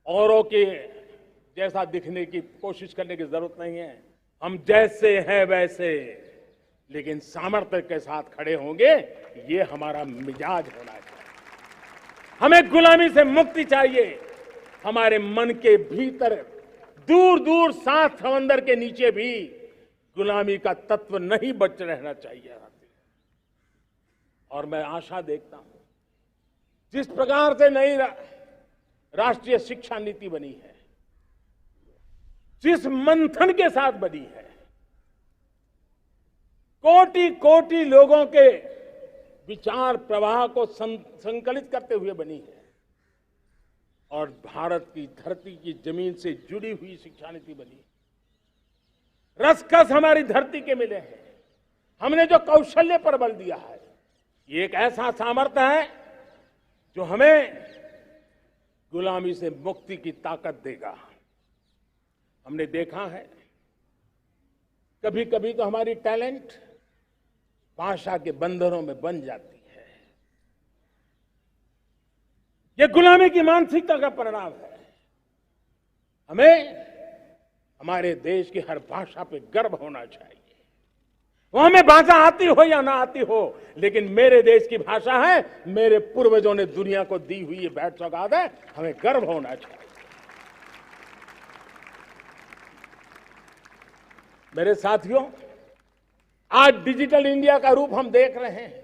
औरों के जैसा दिखने की कोशिश करने की जरूरत नहीं है। हम जैसे हैं वैसे लेकिन सामर्थ्य के साथ खड़े होंगे, ये हमारा मिजाज होना चाहिए। हमें गुलामी से मुक्ति चाहिए। हमारे मन के भीतर दूर दूर 7 समंदर के नीचे भी गुलामी का तत्व नहीं बच रहना चाहिए। और मैं आशा देखता हूं, जिस प्रकार से नई राष्ट्रीय शिक्षा नीति बनी है, जिस मंथन के साथ बनी है, कोटि कोटि लोगों के विचार प्रवाह को संकलित करते हुए बनी है, और भारत की धरती की जमीन से जुड़ी हुई शिक्षा नीति बनी है। रसकस हमारी धरती के मिले हैं। हमने जो कौशल्य पर बल दिया है, ये एक ऐसा सामर्थ्य है जो हमें गुलामी से मुक्ति की ताकत देगा। हमने देखा है, कभी कभी तो हमारी टैलेंट भाषा के बंधनों में बन जाती है। यह गुलामी की मानसिकता का परिणाम है। हमें हमारे देश की हर भाषा पे गर्व होना चाहिए। वो हमें भाषा आती हो या ना आती हो, लेकिन मेरे देश की भाषा है, मेरे पूर्वजों ने दुनिया को दी हुई ये भेंट सौगात है, हमें गर्व होना चाहिए। मेरे साथियों, आज डिजिटल इंडिया का रूप हम देख रहे हैं,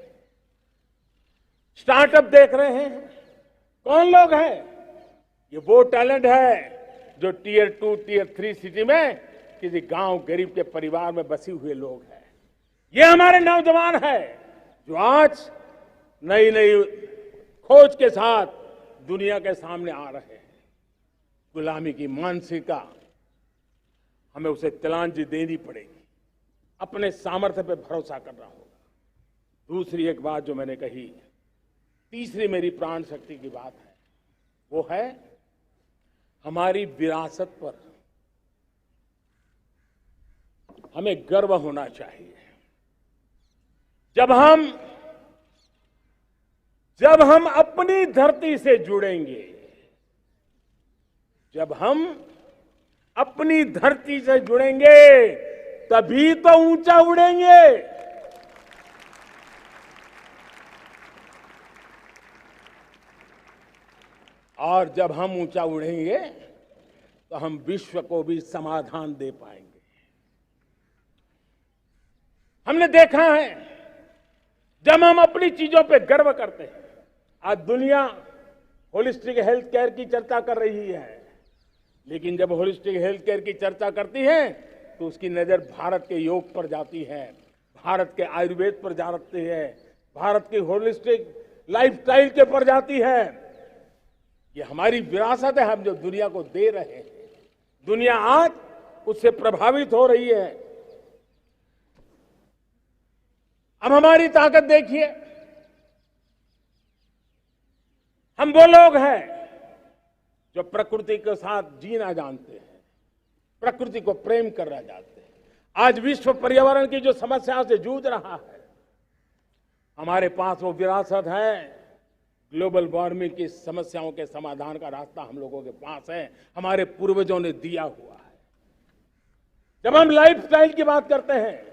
स्टार्टअप देख रहे हैं। कौन लोग हैं? ये वो टैलेंट है जो टियर 2, टियर 3 सिटी में किसी गांव गरीब के परिवार में बसे हुए लोग हैं। ये हमारे नौजवान हैं जो आज नई नई खोज के साथ दुनिया के सामने आ रहे हैं। गुलामी की मानसिकता हमें उसे तिलांजलि देनी पड़ेगी। अपने सामर्थ्य पे भरोसा करना होगा। दूसरी एक बात जो मैंने कही, तीसरी मेरी प्राण शक्ति की बात है, वो है हमारी विरासत पर हमें गर्व होना चाहिए। जब हम अपनी धरती से जुड़ेंगे, जब हम अपनी धरती से जुड़ेंगे, तभी तो ऊंचा उड़ेंगे। और जब हम ऊंचा उड़ेंगे तो हम विश्व को भी समाधान दे पाएंगे। हमने देखा है, जब हम अपनी चीजों पे गर्व करते हैं, आज दुनिया होलिस्टिक हेल्थ केयर की चर्चा कर रही है, लेकिन जब होलिस्टिक हेल्थ केयर की चर्चा करती है तो उसकी नजर भारत के योग पर जाती है, भारत के आयुर्वेद पर जाती है, भारत की होलिस्टिक लाइफस्टाइल के पर जाती है। ये हमारी विरासत है, हम जो दुनिया को दे रहे हैं। दुनिया आज उससे प्रभावित हो रही है। अब हमारी ताकत देखिए, हम वो लोग हैं जो प्रकृति के साथ जीना जानते हैं, प्रकृति को प्रेम करना जानते हैं। आज विश्व पर्यावरण की जो समस्याओं से जूझ रहा है, हमारे पास वो विरासत है। ग्लोबल वार्मिंग की समस्याओं के समाधान का रास्ता हम लोगों के पास है, हमारे पूर्वजों ने दिया हुआ है। जब हम लाइफस्टाइल की बात करते हैं,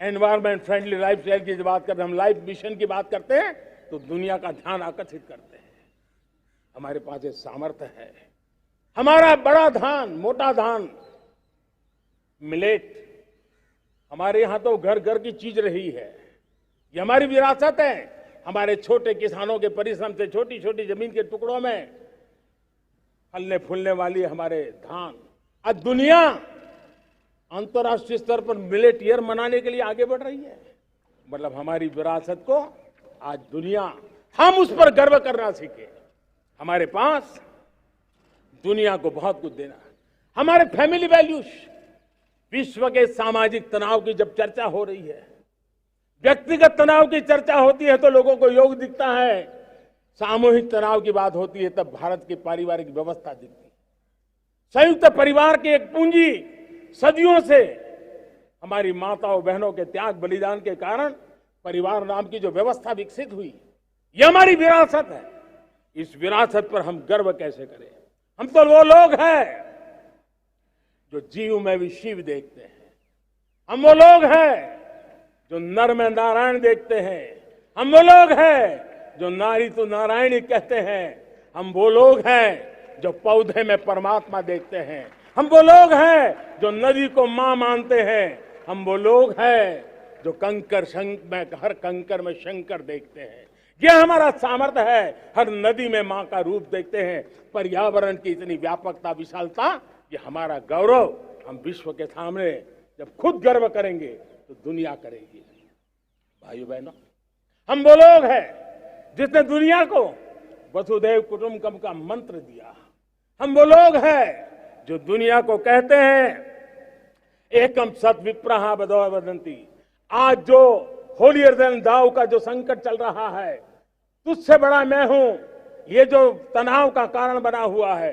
एनवायरमेंट फ्रेंडली लाइफस्टाइल की बात करते हैं, हम लाइफ मिशन की बात करते हैं, तो दुनिया का ध्यान आकर्षित करते हैं। हमारे पास ये सामर्थ्य है। हमारा बड़ा धान, मोटा धान, मिलेट, हमारे यहां तो घर घर की चीज रही है। ये हमारी विरासत है। हमारे छोटे किसानों के परिश्रम से छोटी छोटी जमीन के टुकड़ों में फलने फूलने वाली हमारे धान, आज दुनिया अंतर्राष्ट्रीय स्तर पर मिलेट ईयर मनाने के लिए आगे बढ़ रही है। मतलब हमारी विरासत को आज दुनिया, हम उस पर गर्व करना सीखे। हमारे पास दुनिया को बहुत कुछ देना है। हमारे फैमिली वैल्यूज, विश्व के सामाजिक तनाव की जब चर्चा हो रही है, व्यक्तिगत तनाव की चर्चा होती है तो लोगों को योग दिखता है, सामूहिक तनाव की बात होती है तब भारत की पारिवारिक व्यवस्था दिखती है। संयुक्त परिवार की एक पूंजी सदियों से हमारी माताओं बहनों के त्याग बलिदान के कारण परिवार नाम की जो व्यवस्था विकसित हुई, ये हमारी विरासत है। इस विरासत पर हम गर्व कैसे करें? हम तो वो लोग हैं जो जीव में भी शिव देखते हैं। हम वो लोग हैं जो नर में नारायण देखते हैं। हम वो लोग हैं जो नारी तो नारायणी कहते हैं। हम वो लोग हैं जो पौधे में परमात्मा देखते हैं। हम वो लोग हैं जो नदी को मां मानते हैं। हम वो लोग हैं जो हर कंकर में शंकर देखते हैं। यह हमारा सामर्थ्य है। हर नदी में मां का रूप देखते हैं। पर्यावरण की इतनी व्यापकता, विशालता, ये हमारा गौरव। हम विश्व के सामने जब खुद गर्व करेंगे तो दुनिया करेगी। भाइयों बहनों, हम वो लोग हैं जिसने दुनिया को वसुधैव कुटुंबकम का मंत्र दिया। हम वो लोग हैं जो दुनिया को कहते हैं एकम सत विप्रहा बदौ वदंती। आज जो होलियर देन दाव का जो संकट चल रहा है, तुझसे बड़ा मैं हूं, ये जो तनाव का कारण बना हुआ है,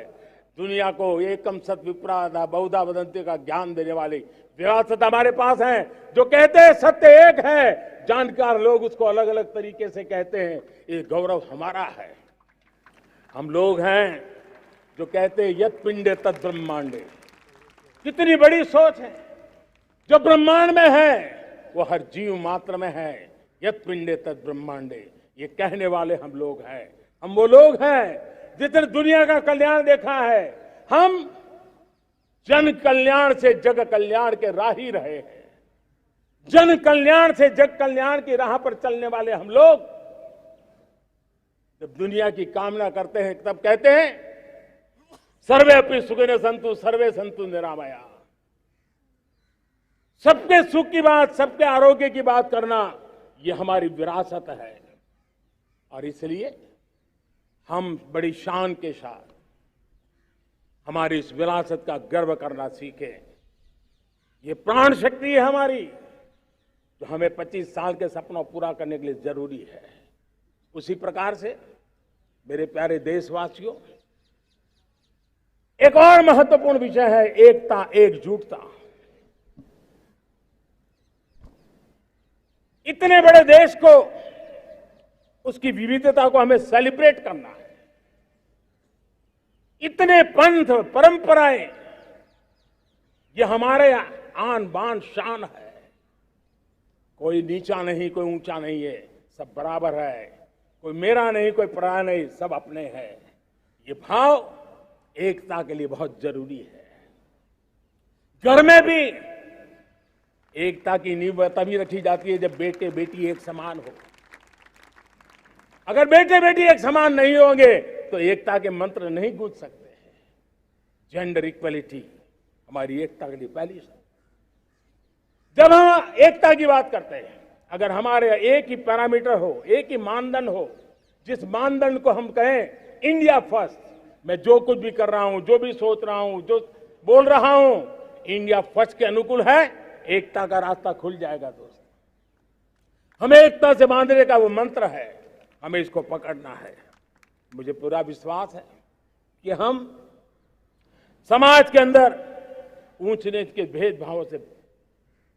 दुनिया को एकम सत विप्रा बहुधा वदंती का ज्ञान देने वाली विरासत हमारे पास है। जो कहते हैं सत्य एक है, जानकार लोग उसको अलग अलग तरीके से कहते हैं। ये गौरव हमारा है। हम लोग हैं जो कहते हैं यत पिंडे तद ब्रह्मांडे। कितनी बड़ी सोच है। जो ब्रह्मांड में है वो हर जीव मात्र में है। यत पिंडे तद ब्रह्मांडे, ये कहने वाले हम लोग हैं। हम वो लोग हैं जिसने दुनिया का कल्याण देखा है। हम जन कल्याण से जग कल्याण के राही रहे हैं। जन कल्याण से जग कल्याण की राह पर चलने वाले हम लोग जब दुनिया की कामना करते हैं तब कहते हैं सर्वे अपनी सुखिनो संतु सर्वे संतु निरामया। सबके सुख की बात, सबके आरोग्य की बात करना, ये हमारी विरासत है। और इसलिए हम बड़ी शान के साथ हमारी इस विरासत का गर्व करना सीखें। ये प्राण शक्ति है हमारी, जो हमें 25 साल के सपनों पूरा करने के लिए जरूरी है। उसी प्रकार से मेरे प्यारे देशवासियों, एक और महत्वपूर्ण विषय है एकता, एकजुटता। इतने बड़े देश को, उसकी विविधता को हमें सेलिब्रेट करना है। इतने पंथ, परंपराएं, ये हमारे आन बान शान है। कोई नीचा नहीं, कोई ऊंचा नहीं है, सब बराबर है। कोई मेरा नहीं, कोई पराया नहीं, सब अपने हैं। ये भाव एकता के लिए बहुत जरूरी है। घर में भी एकता की नींव तभी रखी जाती है जब बेटे बेटी एक समान हो। अगर बेटे बेटी एक समान नहीं होंगे तो एकता के मंत्र नहीं गूंज सकते हैं। जेंडर इक्वलिटी हमारी एकता के लिए पहली शर्त। जब हम एकता की बात करते हैं, अगर हमारे एक ही पैरामीटर हो, एक ही मानदंड हो, जिस मानदंड को हम कहें इंडिया फर्स्ट, मैं जो कुछ भी कर रहा हूं, जो भी सोच रहा हूं, जो बोल रहा हूं, इंडिया फर्स्ट के अनुकूल है, एकता का रास्ता खुल जाएगा। दोस्त, हमें एकता से बांधने का वो मंत्र है, हमें इसको पकड़ना है। मुझे पूरा विश्वास है कि हम समाज के अंदर ऊंच नीच के भेदभावों से,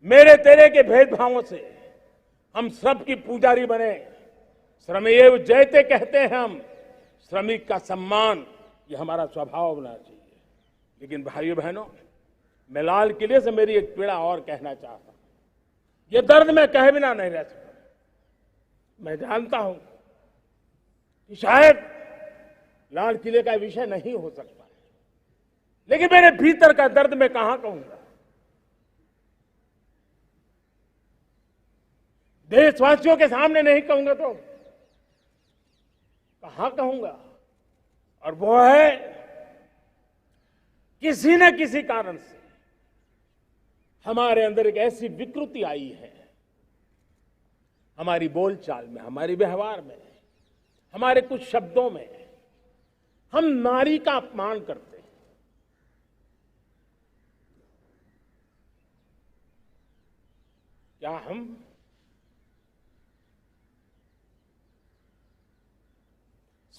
मेरे तेरे के भेदभावों से हम सबकी पुजारी बने। श्रमेव जयते कहते हैं हम, श्रमिक का सम्मान, ये हमारा स्वभाव होना चाहिए। लेकिन भाइयों बहनों, मैं लाल किले से मेरी एक पीड़ा और कहना चाहता हूं। ये दर्द मैं कहे बिना नहीं रह सकता। मैं जानता हूं कि शायद लाल किले का विषय नहीं हो सकता, लेकिन मेरे भीतर का दर्द मैं कहां कहूंगा। देशवासियों के सामने नहीं कहूंगा तो कहां कहूंगा। और वो है, किसी न किसी कारण से हमारे अंदर एक ऐसी विकृति आई है, हमारी बोलचाल में, हमारे व्यवहार में, हमारे कुछ शब्दों में, हम नारी का अपमान करते हैं। क्या हम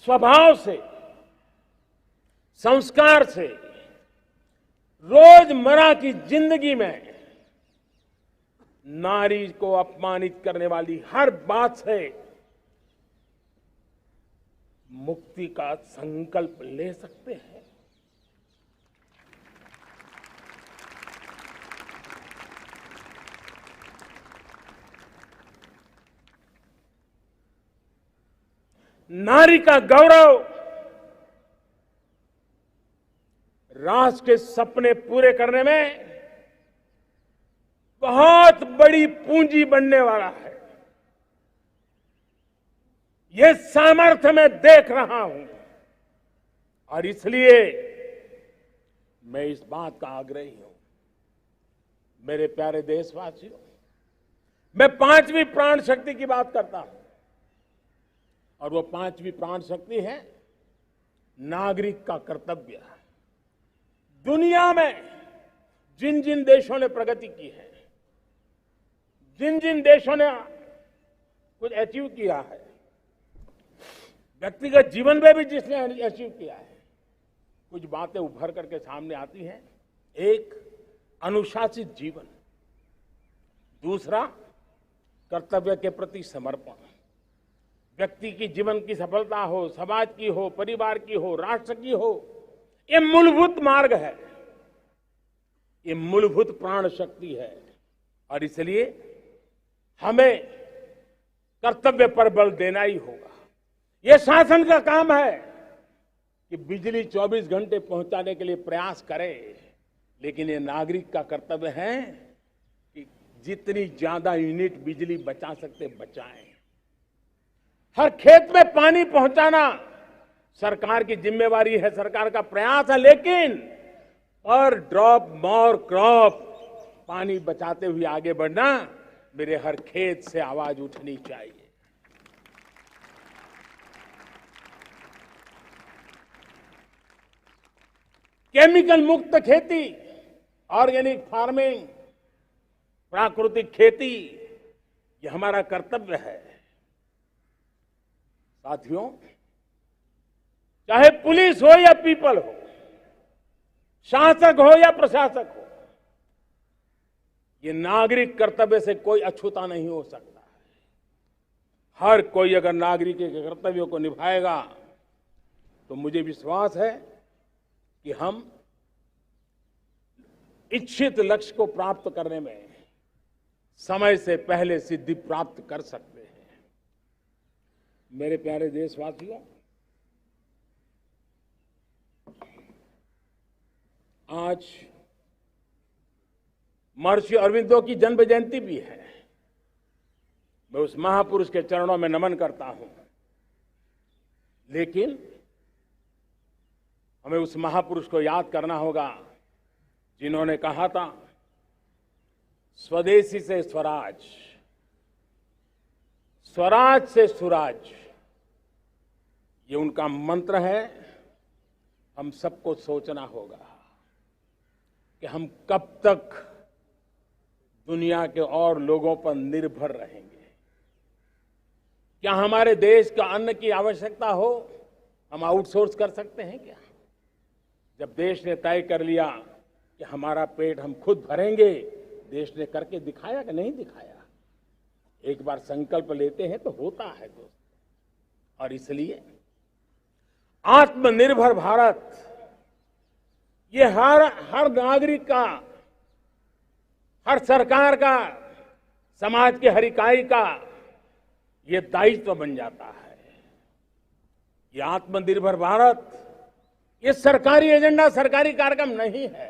स्वभाव से, संस्कार से, रोजमर्रा की जिंदगी में नारी को अपमानित करने वाली हर बात से मुक्ति का संकल्प ले सकते हैं? नारी का गौरव, राष्ट्र के सपने पूरे करने में बहुत बड़ी पूंजी बनने वाला है। ये सामर्थ्य मैं देख रहा हूं और इसलिए मैं इस बात का आग्रही हूं, मेरे प्यारे देशवासियों, मैं पांचवी प्राण शक्ति की बात करता हूं और वो पांचवी प्राण शक्ति है नागरिक का कर्तव्य। दुनिया में जिन जिन देशों ने प्रगति की है, जिन जिन देशों ने कुछ अचीव किया है, व्यक्तिगत जीवन में भी जिसने अचीव किया है, कुछ बातें उभर करके सामने आती हैं। एक, अनुशासित जीवन। दूसरा, कर्तव्य के प्रति समर्पण। व्यक्ति की जीवन की सफलता हो, समाज की हो, परिवार की हो, राष्ट्र की हो, ये मूलभूत मार्ग है, ये मूलभूत प्राण शक्ति है और इसलिए हमें कर्तव्य पर बल देना ही होगा। ये शासन का काम है कि बिजली 24 घंटे पहुंचाने के लिए प्रयास करे, लेकिन ये नागरिक का कर्तव्य है कि जितनी ज्यादा यूनिट बिजली बचा सकते बचाएं। हर खेत में पानी पहुंचाना सरकार की जिम्मेवारी है, सरकार का प्रयास है, लेकिन पर ड्रॉप मोर क्रॉप, पानी बचाते हुए आगे बढ़ना, मेरे हर खेत से आवाज उठनी चाहिए। केमिकल मुक्त खेती, ऑर्गेनिक फार्मिंग, प्राकृतिक खेती, ये हमारा कर्तव्य है। साथियों, चाहे पुलिस हो या पीपल हो, शासक हो या प्रशासक हो, ये नागरिक कर्तव्य से कोई अछूता नहीं हो सकता है। हर कोई अगर नागरिक के कर्तव्यों को निभाएगा तो मुझे विश्वास है कि हम इच्छित लक्ष्य को प्राप्त करने में समय से पहले सिद्धि प्राप्त कर सकते हैं। मेरे प्यारे देशवासियों, आज महर्षि अरविंदो की जन्म जयंती भी है। मैं उस महापुरुष के चरणों में नमन करता हूं, लेकिन हमें उस महापुरुष को याद करना होगा जिन्होंने कहा था, स्वदेशी से स्वराज, स्वराज से सुराज। ये उनका मंत्र है। हम सबको सोचना होगा कि हम कब तक दुनिया के और लोगों पर निर्भर रहेंगे। क्या हमारे देश का अन्न की आवश्यकता हो, हम आउटसोर्स कर सकते हैं क्या? जब देश ने तय कर लिया कि हमारा पेट हम खुद भरेंगे, देश ने करके दिखाया कि नहीं दिखाया? एक बार संकल्प लेते हैं तो होता है दोस्त। और इसलिए आत्मनिर्भर भारत, ये हर नागरिक का, हर सरकार का, समाज के हर इकाई का ये दायित्व बन जाता है। ये आत्मनिर्भर भारत, ये सरकारी एजेंडा, सरकारी कार्यक्रम नहीं है।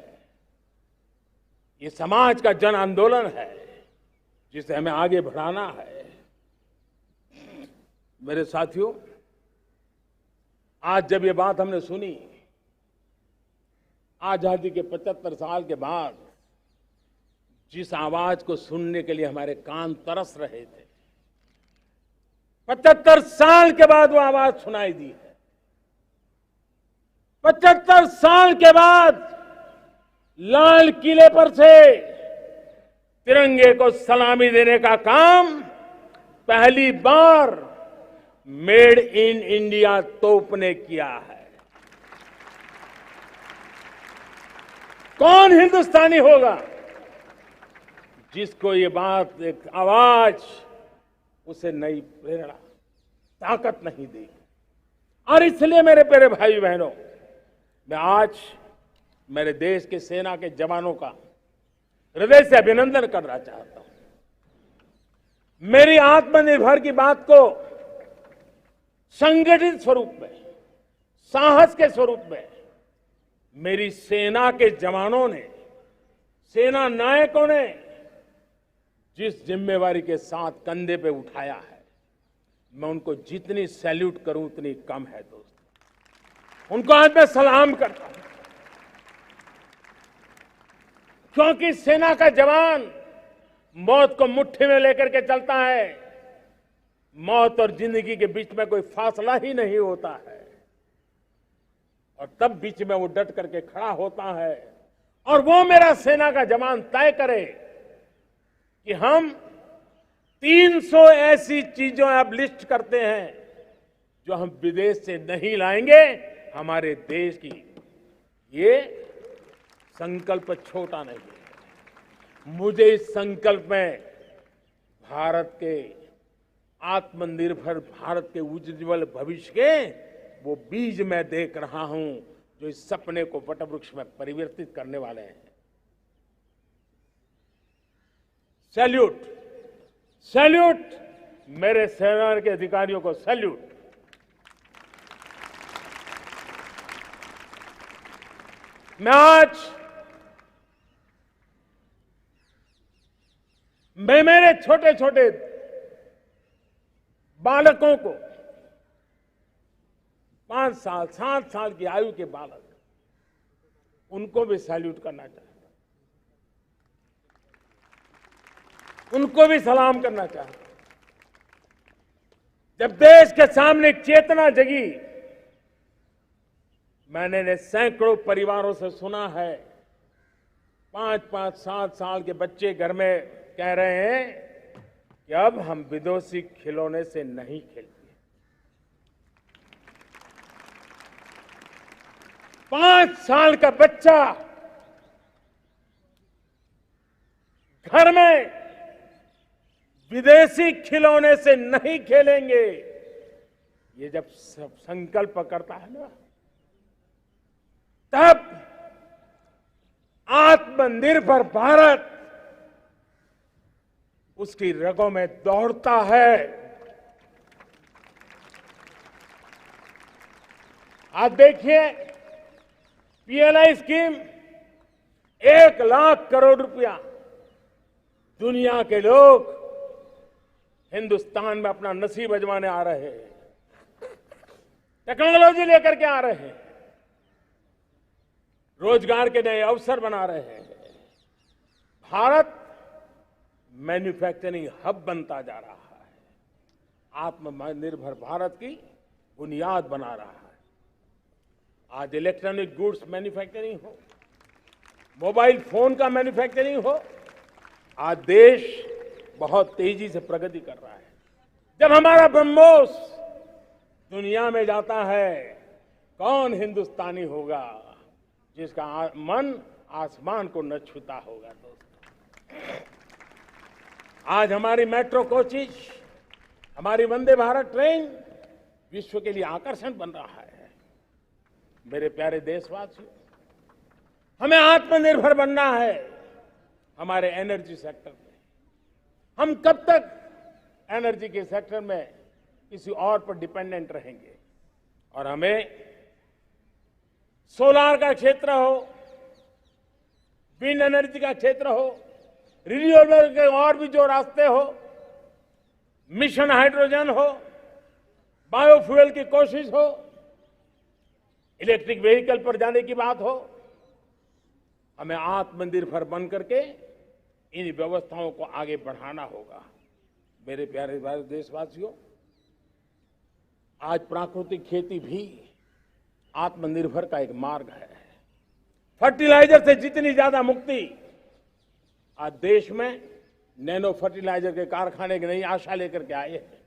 ये समाज का जन आंदोलन है जिसे हमें आगे बढ़ाना है। मेरे साथियों, आज जब ये बात हमने सुनी, आजादी के 75 साल के बाद जिस आवाज को सुनने के लिए हमारे कान तरस रहे थे, 75 साल के बाद वो आवाज सुनाई दी है। 75 साल के बाद लाल किले पर से तिरंगे को सलामी देने का काम पहली बार मेड इन इंडिया तोप ने किया है। कौन हिंदुस्तानी होगा जिसको ये बात, एक आवाज उसे नई प्रेरणा, ताकत नहीं देगी? और इसलिए मेरे प्यारे भाई बहनों, मैं आज मेरे देश के सेना के जवानों का हृदय से अभिनंदन करना चाहता हूं। मेरी आत्मनिर्भर की बात को संगठित स्वरूप में, साहस के स्वरूप में मेरी सेना के जवानों ने, सेना नायकों ने जिस जिम्मेवारी के साथ कंधे पे उठाया है, मैं उनको जितनी सैल्यूट करूं उतनी कम है दोस्तों। उनको आज मैं सलाम करता हूं, क्योंकि सेना का जवान मौत को मुट्ठी में लेकर के चलता है। मौत और जिंदगी के बीच में कोई फासला ही नहीं होता है, और तब बीच में वो डट करके खड़ा होता है। और वो मेरा सेना का जवान तय करे कि हम 300 ऐसी चीजों अब लिस्ट करते हैं जो हम विदेश से नहीं लाएंगे हमारे देश की। ये संकल्प छोटा नहीं है। मुझे इस संकल्प में भारत के आत्मनिर्भर भारत के उज्ज्वल भविष्य के वो बीज मैं देख रहा हूं जो इस सपने को वटवृक्ष में परिवर्तित करने वाले हैं। सैल्यूट, सैल्यूट मेरे सेना के अधिकारियों को, सैल्यूट। मैं मेरे छोटे छोटे बालकों को, 5 साल 7 साल की आयु के बालक, उनको भी सैल्यूट करना चाहता हूं, उनको भी सलाम करना चाहता हूं। जब देश के सामने एक चेतना जगी, मैंने सैकड़ों परिवारों से सुना है, 5-5, 7 साल के बच्चे घर में कह रहे हैं कि अब हम विदेशी खिलौने से नहीं खेलते। 5 साल का बच्चा घर में विदेशी खिलौने से नहीं खेलेंगे। ये जब संकल्प करता है ना, तब आत्मनिर्भर भारत उसकी रगों में दौड़ता है। आज देखिए, पीएलआई स्कीम 1 लाख करोड़ रुपया दुनिया के लोग हिंदुस्तान में अपना नसीब आजमाने आ रहे हैं, टेक्नोलॉजी लेकर के आ रहे हैं, रोजगार के नए अवसर बना रहे हैं। भारत मैन्युफैक्चरिंग हब बनता जा रहा है, आत्मनिर्भर भारत की बुनियाद बना रहा है। आज इलेक्ट्रॉनिक गुड्स मैन्युफैक्चरिंग हो, मोबाइल फोन का मैन्युफैक्चरिंग हो, आज देश बहुत तेजी से प्रगति कर रहा है। जब हमारा ब्रह्मोस दुनिया में जाता है, कौन हिंदुस्तानी होगा जिसका मन आसमान को न छूता होगा। दोस्तों, आज हमारी मेट्रो कोचेज, हमारी वंदे भारत ट्रेन विश्व के लिए आकर्षण बन रहा है। मेरे प्यारे देशवासियों, हमें आत्मनिर्भर बनना है हमारे एनर्जी सेक्टर में। हम कब तक एनर्जी के सेक्टर में किसी और पर डिपेंडेंट रहेंगे? और हमें सोलार का क्षेत्र हो, विंड एनर्जी का क्षेत्र हो, रिन्यूएबल के और भी जो रास्ते हो, मिशन हाइड्रोजन हो, बायोफ्यूल की कोशिश हो, इलेक्ट्रिक व्हीकल पर जाने की बात हो, हमें आत्मनिर्भर बन करके इन व्यवस्थाओं को आगे बढ़ाना होगा। मेरे प्यारे देशवासियों, आज प्राकृतिक खेती भी आत्मनिर्भर का एक मार्ग है। फर्टिलाइजर से जितनी ज्यादा मुक्ति, आज देश में नैनो फर्टिलाइजर के कारखाने की नई आशा लेकर के आए हैं।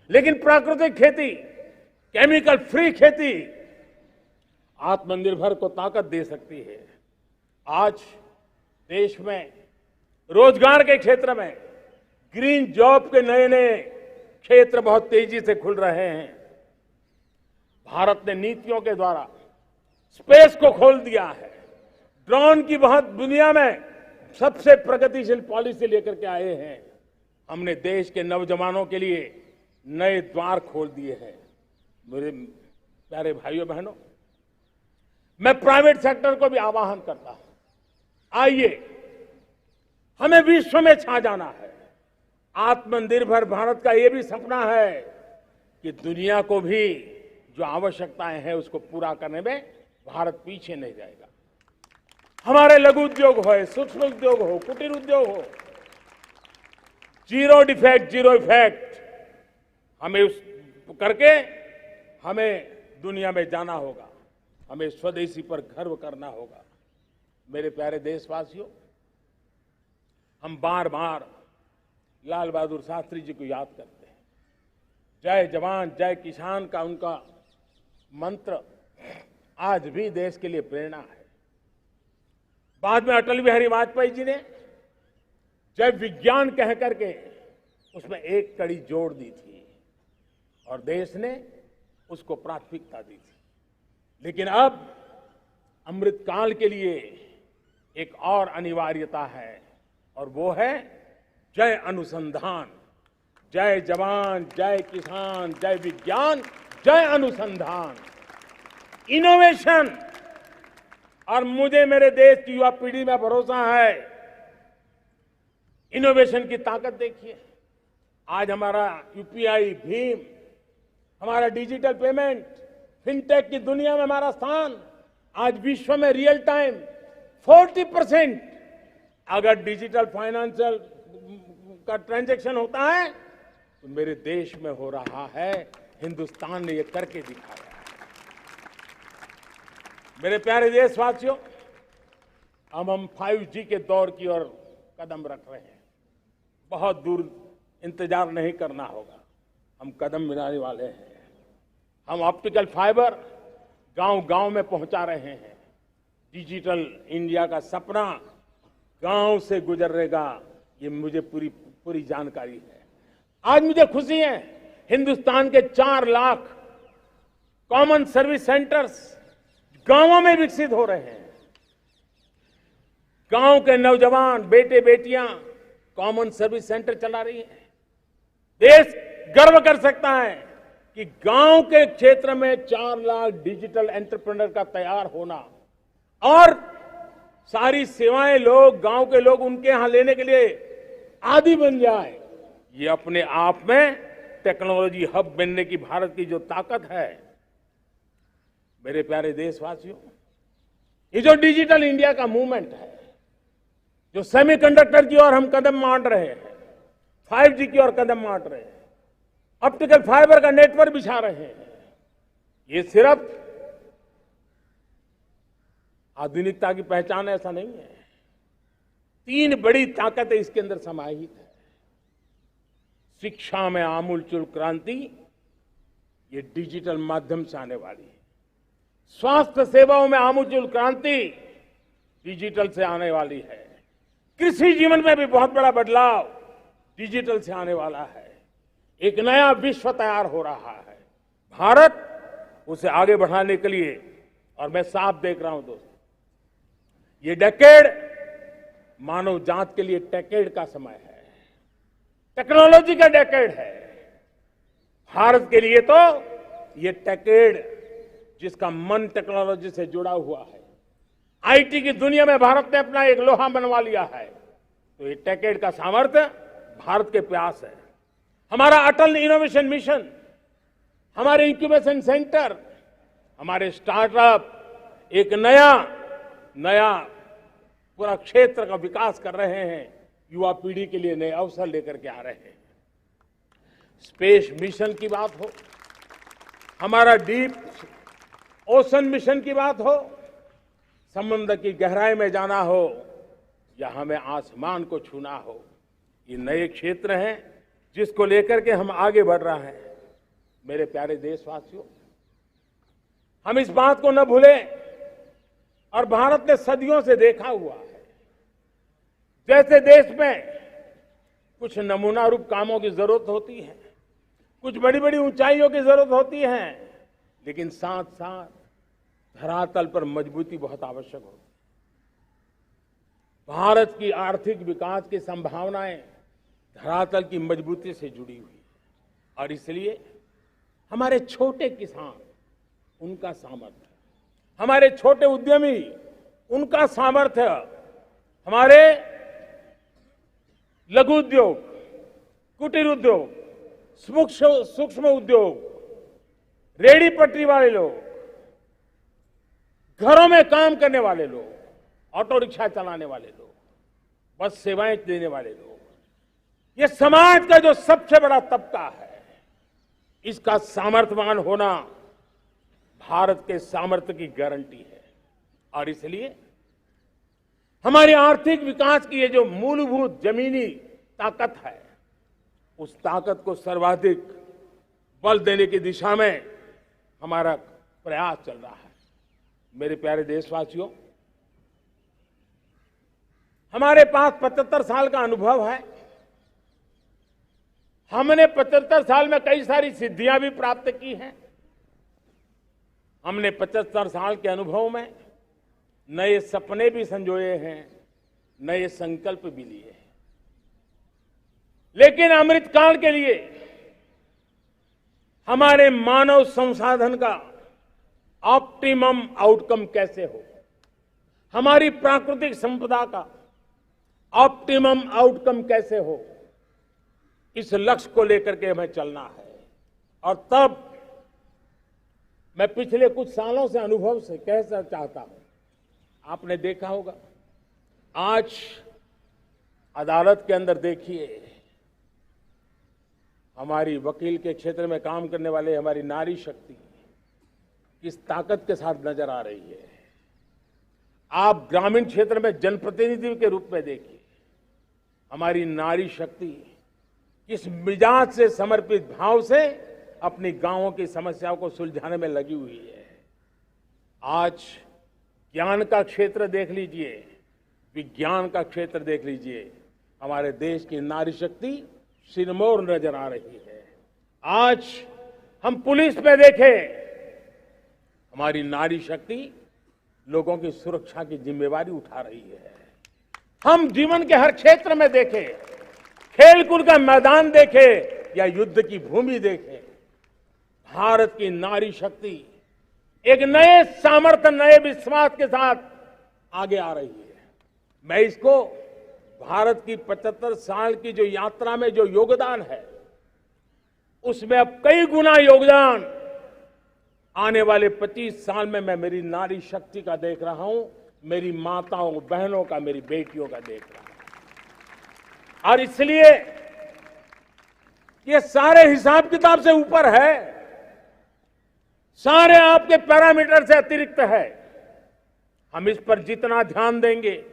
लेकिन प्राकृतिक खेती, केमिकल फ्री खेती आत्मनिर्भर को ताकत दे सकती है। आज देश में रोजगार के क्षेत्र में ग्रीन जॉब के नए नए क्षेत्र बहुत तेजी से खुल रहे हैं। भारत ने नीतियों के द्वारा स्पेस को खोल दिया है। ड्रोन की बहुत दुनिया में सबसे प्रगतिशील पॉलिसी लेकर के आए हैं। हमने देश के नौजवानों के लिए नए द्वार खोल दिए हैं। मेरे प्यारे भाइयों बहनों, मैं प्राइवेट सेक्टर को भी आह्वान करता हूं, आइए हमें विश्व में छा जाना है। आत्मनिर्भर भारत का यह भी सपना है कि दुनिया को भी जो आवश्यकताएं हैं उसको पूरा करने में भारत पीछे नहीं जाएगा। हमारे लघु उद्योग हो, सूक्ष्म उद्योग हो, कुटीर उद्योग हो, जीरो डिफेक्ट, जीरो इफेक्ट हमें उस करके हमें दुनिया में जाना होगा। हमें स्वदेशी पर गर्व करना होगा। मेरे प्यारे देशवासियों, हम बार बार लाल बहादुर शास्त्री जी को याद करते हैं। जय जवान जय किसान का उनका मंत्र आज भी देश के लिए प्रेरणा है। बाद में अटल बिहारी वाजपेयी जी ने जय विज्ञान कह करके उसमें एक कड़ी जोड़ दी थी और देश ने उसको प्राथमिकता दी थी। लेकिन अब अमृतकाल के लिए एक और अनिवार्यता है और वो है जय अनुसंधान। जय जवान जय किसान जय विज्ञान जय अनुसंधान, इनोवेशन। और मुझे मेरे देश की युवा पीढ़ी में भरोसा है। इनोवेशन की ताकत देखिए। आज हमारा यूपीआई, भीम, हमारा डिजिटल पेमेंट, फिनटेक की दुनिया में हमारा स्थान आज विश्व में रियल टाइम 40% अगर डिजिटल फाइनेंशियल का ट्रांजैक्शन होता है तो मेरे देश में हो रहा है। हिंदुस्तान ने ये करके दिखाया। मेरे प्यारे देशवासियों, अब हम 5G के दौर की ओर कदम रख रहे हैं। बहुत दूर इंतजार नहीं करना होगा, हम कदम मिलाने वाले हैं। हम ऑप्टिकल फाइबर गांव-गांव में पहुंचा रहे हैं। डिजिटल इंडिया का सपना गांव से गुजरेगा, ये मुझे पूरी जानकारी है। आज मुझे खुशी है, हिंदुस्तान के 4 लाख कॉमन सर्विस सेंटर्स गांवों में विकसित हो रहे हैं। गांव के नौजवान बेटे बेटियां कॉमन सर्विस सेंटर चला रही हैं। देश गर्व कर सकता है कि गांव के क्षेत्र में 4 लाख डिजिटल एंटरप्रेन्योर का तैयार होना और सारी सेवाएं गांव के लोग उनके यहां लेने के लिए आदी बन जाए, ये अपने आप में टेक्नोलॉजी हब बनने की भारत की जो ताकत है। मेरे प्यारे देशवासियों, ये जो डिजिटल इंडिया का मूवमेंट है, जो सेमीकंडक्टर की ओर हम कदम मान रहे हैं, 5G की ओर कदम मान रहे हैं, ऑप्टिकल फाइबर का नेटवर्क बिछा रहे हैं, ये सिर्फ आधुनिकता की पहचान ऐसा नहीं है। 3 बड़ी ताकतें इसके अंदर समाहित है। शिक्षा में आमूलचूल क्रांति, ये डिजिटल माध्यम से आने वाली है। स्वास्थ्य सेवाओं में आमूलचूल क्रांति डिजिटल से आने वाली है। कृषि जीवन में भी बहुत बड़ा बदलाव डिजिटल से आने वाला है। एक नया विश्व तैयार हो रहा है। भारत उसे आगे बढ़ाने के लिए, और मैं साफ देख रहा हूं दोस्तों, ये डेकेड मानव जात के लिए टेकेड का समय है, टेक्नोलॉजी का डेकेड है। भारत के लिए तो ये टेकेड जिसका मन टेक्नोलॉजी से जुड़ा हुआ है, आईटी की दुनिया में भारत ने अपना एक लोहा बनवा लिया है, तो ये टेकेड का सामर्थ्य भारत के प्रयास है। हमारा अटल इनोवेशन मिशन, हमारे इंक्यूबेशन सेंटर, हमारे स्टार्टअप एक नया पूरा क्षेत्र का विकास कर रहे हैं। युवा पीढ़ी के लिए नए अवसर लेकर के आ रहे हैं। स्पेस मिशन की बात हो, हमारा डीप ओशन मिशन की बात हो, समुद्र की गहराई में जाना हो या हमें आसमान को छूना हो, ये नए क्षेत्र हैं जिसको लेकर के हम आगे बढ़ रहे हैं। मेरे प्यारे देशवासियों, हम इस बात को न भूलें, और भारत ने सदियों से देखा हुआ है, जैसे देश में कुछ नमूना रूप कामों की जरूरत होती है, कुछ बड़ी बड़ी ऊंचाइयों की जरूरत होती है, लेकिन साथ साथ धरातल पर मजबूती बहुत आवश्यक होती है। भारत की आर्थिक विकास की संभावनाएं धरातल की मजबूती से जुड़ी हुई है, और इसलिए हमारे छोटे किसान, उनका सामर्थ्य, हमारे छोटे उद्यमी, उनका सामर्थ्य, हमारे लघु उद्योग, कुटीर उद्योग, सूक्ष्म उद्योग, रेहड़ी पटरी वाले लोग, घरों में काम करने वाले लोग, ऑटो रिक्शा चलाने वाले लोग, बस सेवाएं देने वाले लोग, ये समाज का जो सबसे बड़ा तबका है, इसका सामर्थ्यवान होना भारत के सामर्थ्य की गारंटी है। और इसलिए हमारी आर्थिक विकास की ये जो मूलभूत जमीनी ताकत है, उस ताकत को सर्वाधिक बल देने की दिशा में हमारा प्रयास चल रहा है। मेरे प्यारे देशवासियों, हमारे पास 75 साल का अनुभव है। हमने 75 साल में कई सारी सिद्धियां भी प्राप्त की हैं। हमने 75 साल के अनुभव में नए सपने भी संजोए हैं, नए संकल्प भी लिए हैं। लेकिन अमृतकाल के लिए हमारे मानव संसाधन का ऑप्टिमम आउटकम कैसे हो, हमारी प्राकृतिक संपदा का ऑप्टिमम आउटकम कैसे हो, इस लक्ष्य को लेकर के हमें चलना है। और तब मैं पिछले कुछ सालों से अनुभव से कहना चाहता हूं, आपने देखा होगा आज अदालत के अंदर देखिए, हमारी वकील के क्षेत्र में काम करने वाले हमारी नारी शक्ति किस ताकत के साथ नजर आ रही है। आप ग्रामीण क्षेत्र में जनप्रतिनिधि के रूप में देखिए, हमारी नारी शक्ति किस मिजाज से, समर्पित भाव से अपनी गांवों की समस्याओं को सुलझाने में लगी हुई है। आज ज्ञान का क्षेत्र देख लीजिए, विज्ञान का क्षेत्र देख लीजिए, हमारे देश की नारी शक्ति सिरमौर नजर आ रही है। आज हम पुलिस पे देखें, हमारी नारी शक्ति लोगों की सुरक्षा की जिम्मेवारी उठा रही है। हम जीवन के हर क्षेत्र में देखें, खेलकूद का मैदान देखें या युद्ध की भूमि देखें, भारत की नारी शक्ति एक नए सामर्थ्य, नए विश्वास के साथ आगे आ रही है। मैं इसको भारत की 75 साल की जो यात्रा में जो योगदान है, उसमें अब कई गुना योगदान आने वाले 25 साल में मैं मेरी नारी शक्ति का देख रहा हूं, मेरी माताओं, बहनों का, मेरी बेटियों का देख रहा हूं। और इसलिए ये सारे हिसाब किताब से ऊपर है, सारे आपके पैरामीटर से अतिरिक्त है। हम इस पर जितना ध्यान देंगे,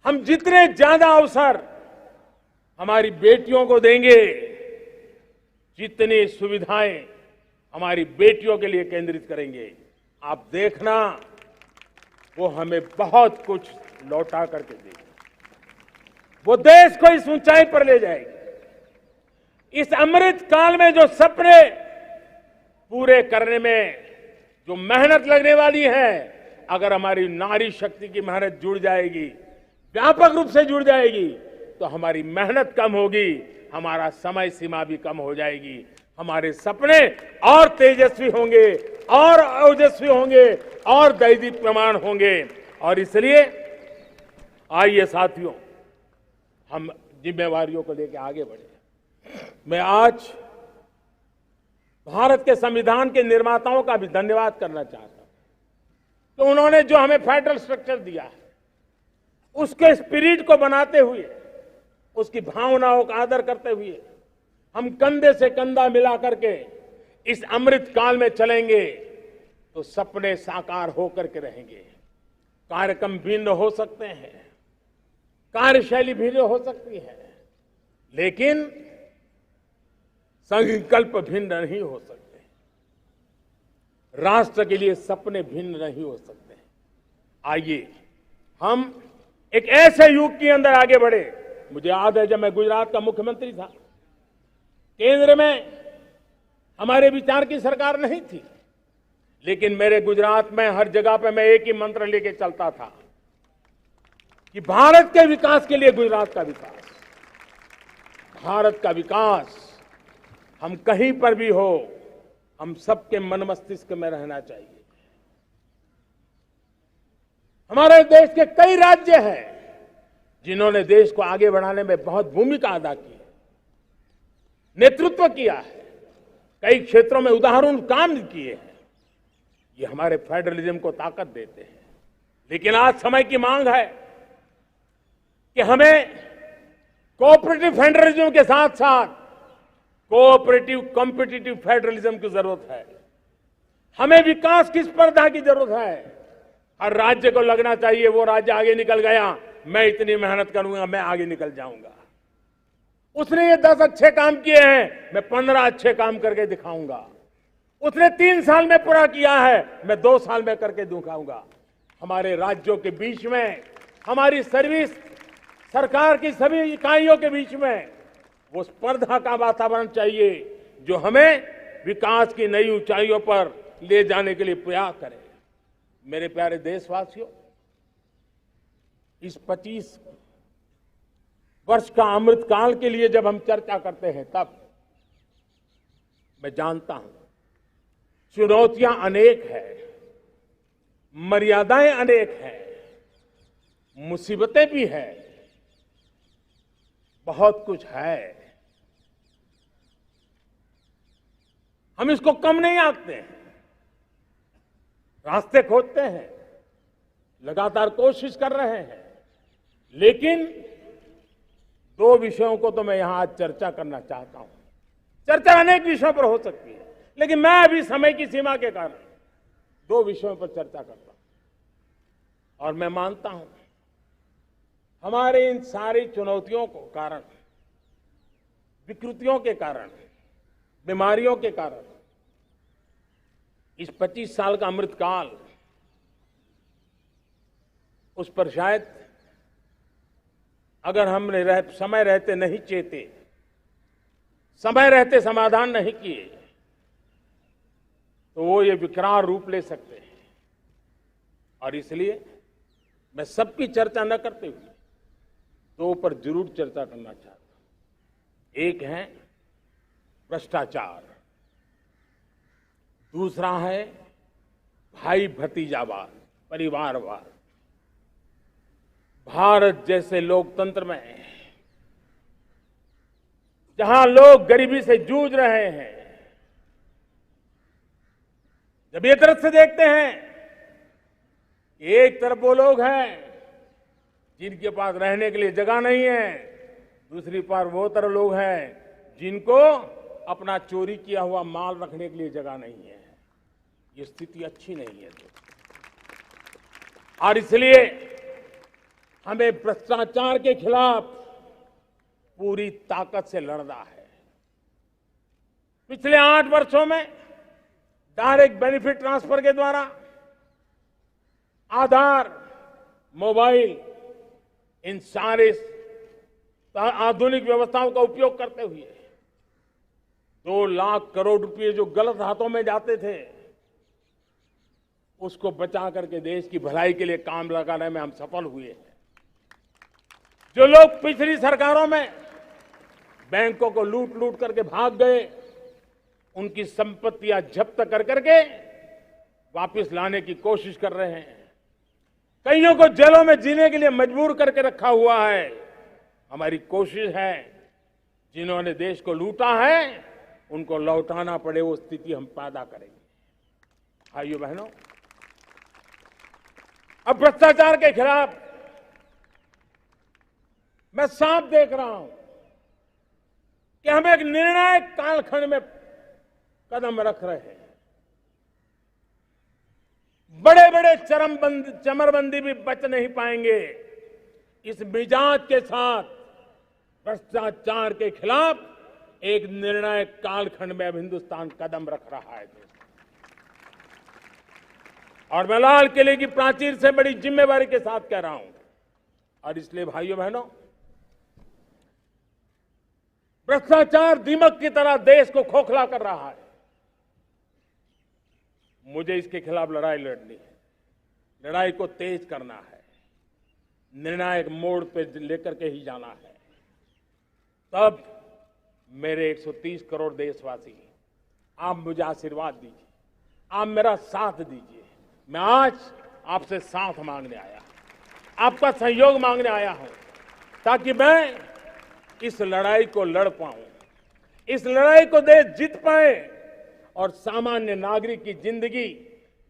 हम जितने ज्यादा अवसर हमारी बेटियों को देंगे, जितनी सुविधाएं हमारी बेटियों के लिए केंद्रित करेंगे, आप देखना वो हमें बहुत कुछ लौटा करके देगी। वो देश को इस ऊंचाई पर ले जाएगी। इस अमृत काल में जो सपने पूरे करने में जो मेहनत लगने वाली है, अगर हमारी नारी शक्ति की मेहनत जुड़ जाएगी, व्यापक रूप से जुड़ जाएगी, तो हमारी मेहनत कम होगी, हमारा समय सीमा भी कम हो जाएगी, हमारे सपने और तेजस्वी होंगे, और ओजस्वी होंगे, और दैदीप्यमान होंगे। और इसलिए आइए साथियों, हम जिम्मेवारियों को लेकर आगे बढ़े। मैं आज भारत के संविधान के निर्माताओं का भी धन्यवाद करना चाहता हूं, तो उन्होंने जो हमें फेडरल स्ट्रक्चर दिया है, उसके स्पिरिट को बनाते हुए, उसकी भावनाओं का आदर करते हुए हम कंधे से कंधा मिला करके इस अमृत काल में चलेंगे, तो सपने साकार होकर के रहेंगे। कार्यक्रम भिन्न हो सकते हैं, कार्यशैली भिन्न हो सकती है, लेकिन संकल्प भिन्न नहीं हो सकते। राष्ट्र के लिए सपने भिन्न नहीं हो सकते। आइए हम एक ऐसे युग के अंदर आगे बढ़े। मुझे याद है जब मैं गुजरात का मुख्यमंत्री था, केंद्र में हमारे विचार की सरकार नहीं थी, लेकिन मेरे गुजरात में हर जगह पे मैं एक ही मंत्र लेके चलता था कि भारत के विकास के लिए गुजरात का विकास, भारत का विकास हम कहीं पर भी हो, हम सबके मन मस्तिष्क में रहना चाहिए। हमारे देश के कई राज्य हैं जिन्होंने देश को आगे बढ़ाने में बहुत भूमिका अदा की है, नेतृत्व किया है, कई क्षेत्रों में उदाहरण काम किए हैं। ये हमारे फेडरलिज्म को ताकत देते हैं। लेकिन आज समय की मांग है कि हमें कोऑपरेटिव फेडरलिज्म के साथ साथ कोऑपरेटिव कॉम्पिटिटिव फेडरलिज्म की जरूरत है। हमें विकास की स्पर्धा की जरूरत है। हर राज्य को लगना चाहिए वो राज्य आगे निकल गया, मैं इतनी मेहनत करूंगा, मैं आगे निकल जाऊंगा। उसने ये 10 अच्छे काम किए हैं, मैं 15 अच्छे काम करके दिखाऊंगा। उसने 3 साल में पूरा किया है, मैं 2 साल में करके दिखाऊंगा। हमारे राज्यों के बीच में, हमारी सर्विस सरकार की सभी इकाइयों के बीच में वो स्पर्धा का वातावरण चाहिए जो हमें विकास की नई ऊंचाइयों पर ले जाने के लिए प्रयास करे। मेरे प्यारे देशवासियों, इस 25 वर्ष का अमृतकाल के लिए जब हम चर्चा करते हैं तब मैं जानता हूं चुनौतियां अनेक हैं, मर्यादाएं अनेक हैं, मुसीबतें भी हैं, बहुत कुछ है। हम इसको कम नहीं आंकते हैं, रास्ते खोजते हैं, लगातार कोशिश कर रहे हैं। लेकिन 2 विषयों को तो मैं यहां आज चर्चा करना चाहता हूं। चर्चा अनेक विषयों पर हो सकती है, लेकिन मैं अभी समय की सीमा के कारण 2 विषयों पर चर्चा करता हूं। और मैं मानता हूं हमारे इन सारी चुनौतियों को कारण, विकृतियों के कारण, बीमारियों के कारण इस 25 साल का अमृतकाल उस पर शायद अगर हमने समय रहते नहीं चेते, समय रहते समाधान नहीं किए तो वो ये विकराल रूप ले सकते हैं। और इसलिए मैं सबकी चर्चा न करते हुए 2 पर जरूर चर्चा करना चाहता हूं। एक है भ्रष्टाचार, दूसरा है भाई भतीजावाद, परिवारवाद। भारत जैसे लोकतंत्र में जहां लोग गरीबी से जूझ रहे हैं, जब ये दृश्य देखते हैं, एक तरफ वो लोग हैं जिनके पास रहने के लिए जगह नहीं है, दूसरी तरफ वो तरह लोग हैं जिनको अपना चोरी किया हुआ माल रखने के लिए जगह नहीं है। ये स्थिति अच्छी नहीं है। और इसलिए हमें भ्रष्टाचार के खिलाफ पूरी ताकत से लड़ना है। पिछले 8 वर्षों में डायरेक्ट बेनिफिट ट्रांसफर के द्वारा, आधार, मोबाइल, इन सारे आधुनिक व्यवस्थाओं का उपयोग करते हुए 2 लाख करोड़ रुपए जो गलत हाथों में जाते थे उसको बचा करके देश की भलाई के लिए काम लगाने में हम सफल हुए हैं। जो लोग पिछली सरकारों में बैंकों को लूट लूट करके भाग गए, उनकी संपत्तियां जब्त कर करके वापस लाने की कोशिश कर रहे हैं। कईयों को जेलों में जीने के लिए मजबूर करके रखा हुआ है। हमारी कोशिश है जिन्होंने देश को लूटा है उनको लौटाना पड़े, वो स्थिति हम पैदा करेंगे। भाइयों बहनों, अब भ्रष्टाचार के खिलाफ मैं साफ देख रहा हूं कि हम एक निर्णायक कालखंड में कदम रख रहे हैं। बड़े बड़े चमरबंदी भी बच नहीं पाएंगे। इस मिजाज के साथ भ्रष्टाचार के खिलाफ एक निर्णायक कालखंड में अब हिंदुस्तान कदम रख रहा है। और मैं लाल किले की प्राचीर से बड़ी जिम्मेवारी के साथ कह रहा हूं। और इसलिए भाइयों बहनों, भ्रष्टाचार दीमक की तरह देश को खोखला कर रहा है। मुझे इसके खिलाफ लड़ाई लड़नी है, लड़ाई को तेज करना है, निर्णायक मोड़ पे लेकर के ही जाना है। तब मेरे 130 करोड़ देशवासी आप मुझे आशीर्वाद दीजिए, आप मेरा साथ दीजिए। मैं आज आपसे साथ मांगने आया, आपका सहयोग मांगने आया हूं, ताकि मैं इस लड़ाई को लड़ पाऊं, इस लड़ाई को देश जीत पाए और सामान्य नागरिक की जिंदगी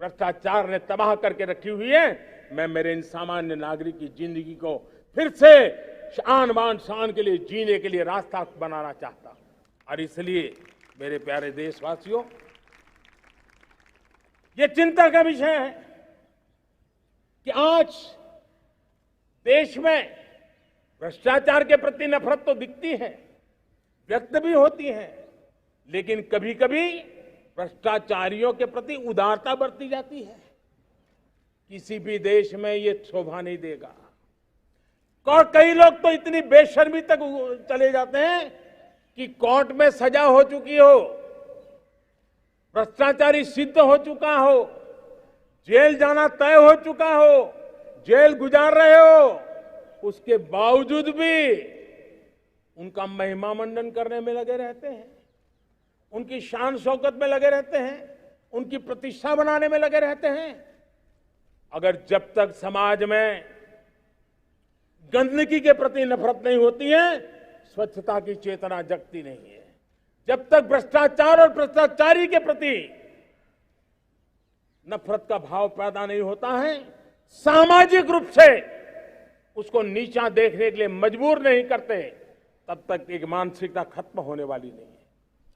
भ्रष्टाचार ने तबाह करके रखी हुई है। मैं मेरे इन सामान्य नागरिक की जिंदगी को फिर से शान बान शान के लिए जीने के लिए रास्ता बनाना चाहता हूं। और इसलिए मेरे प्यारे देशवासियों, ये चिंता का विषय है कि आज देश में भ्रष्टाचार के प्रति नफरत तो दिखती है, व्यक्त भी होती है, लेकिन कभी कभी भ्रष्टाचारियों के प्रति उदारता बरती जाती है। किसी भी देश में ये शोभा नहीं देगा। और कई लोग तो इतनी बेशर्मी तक चले जाते हैं कि कोर्ट में सजा हो चुकी हो, भ्रष्टाचारी सिद्ध हो चुका हो, जेल जाना तय हो चुका हो, जेल गुजार रहे हो, उसके बावजूद भी उनका महिमा मंडन करने में लगे रहते हैं, उनकी शान शौकत में लगे रहते हैं, उनकी प्रतिष्ठा बनाने में लगे रहते हैं। अगर जब तक समाज में गंदगी के प्रति नफरत नहीं होती है, स्वच्छता की चेतना जगती नहीं है। जब तक भ्रष्टाचार और भ्रष्टाचारी के प्रति नफरत का भाव पैदा नहीं होता है, सामाजिक रूप से उसको नीचा देखने के लिए मजबूर नहीं करते, तब तक एक मानसिकता खत्म होने वाली नहीं है।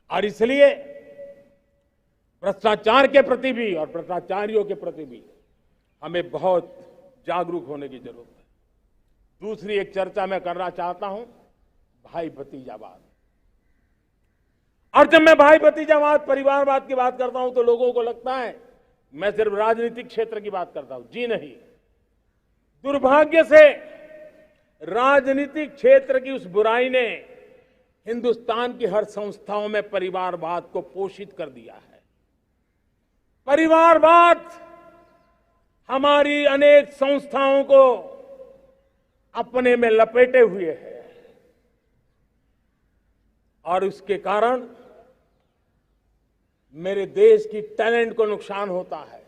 और इसलिए भ्रष्टाचार के प्रति भी और भ्रष्टाचारियों के प्रति भी हमें बहुत जागरूक होने की जरूरत है। दूसरी एक चर्चा मैं करना चाहता हूं, भाई भतीजावाद। और जब मैं भाई भतीजावाद, परिवारवाद की बात करता हूं तो लोगों को लगता है मैं सिर्फ राजनीतिक क्षेत्र की बात करता हूं। जी नहीं, दुर्भाग्य से राजनीतिक क्षेत्र की उस बुराई ने हिंदुस्तान की हर संस्थाओं में परिवारवाद को पोषित कर दिया है। परिवारवाद हमारी अनेक संस्थाओं को अपने में लपेटे हुए है और उसके कारण मेरे देश की टैलेंट को नुकसान होता है,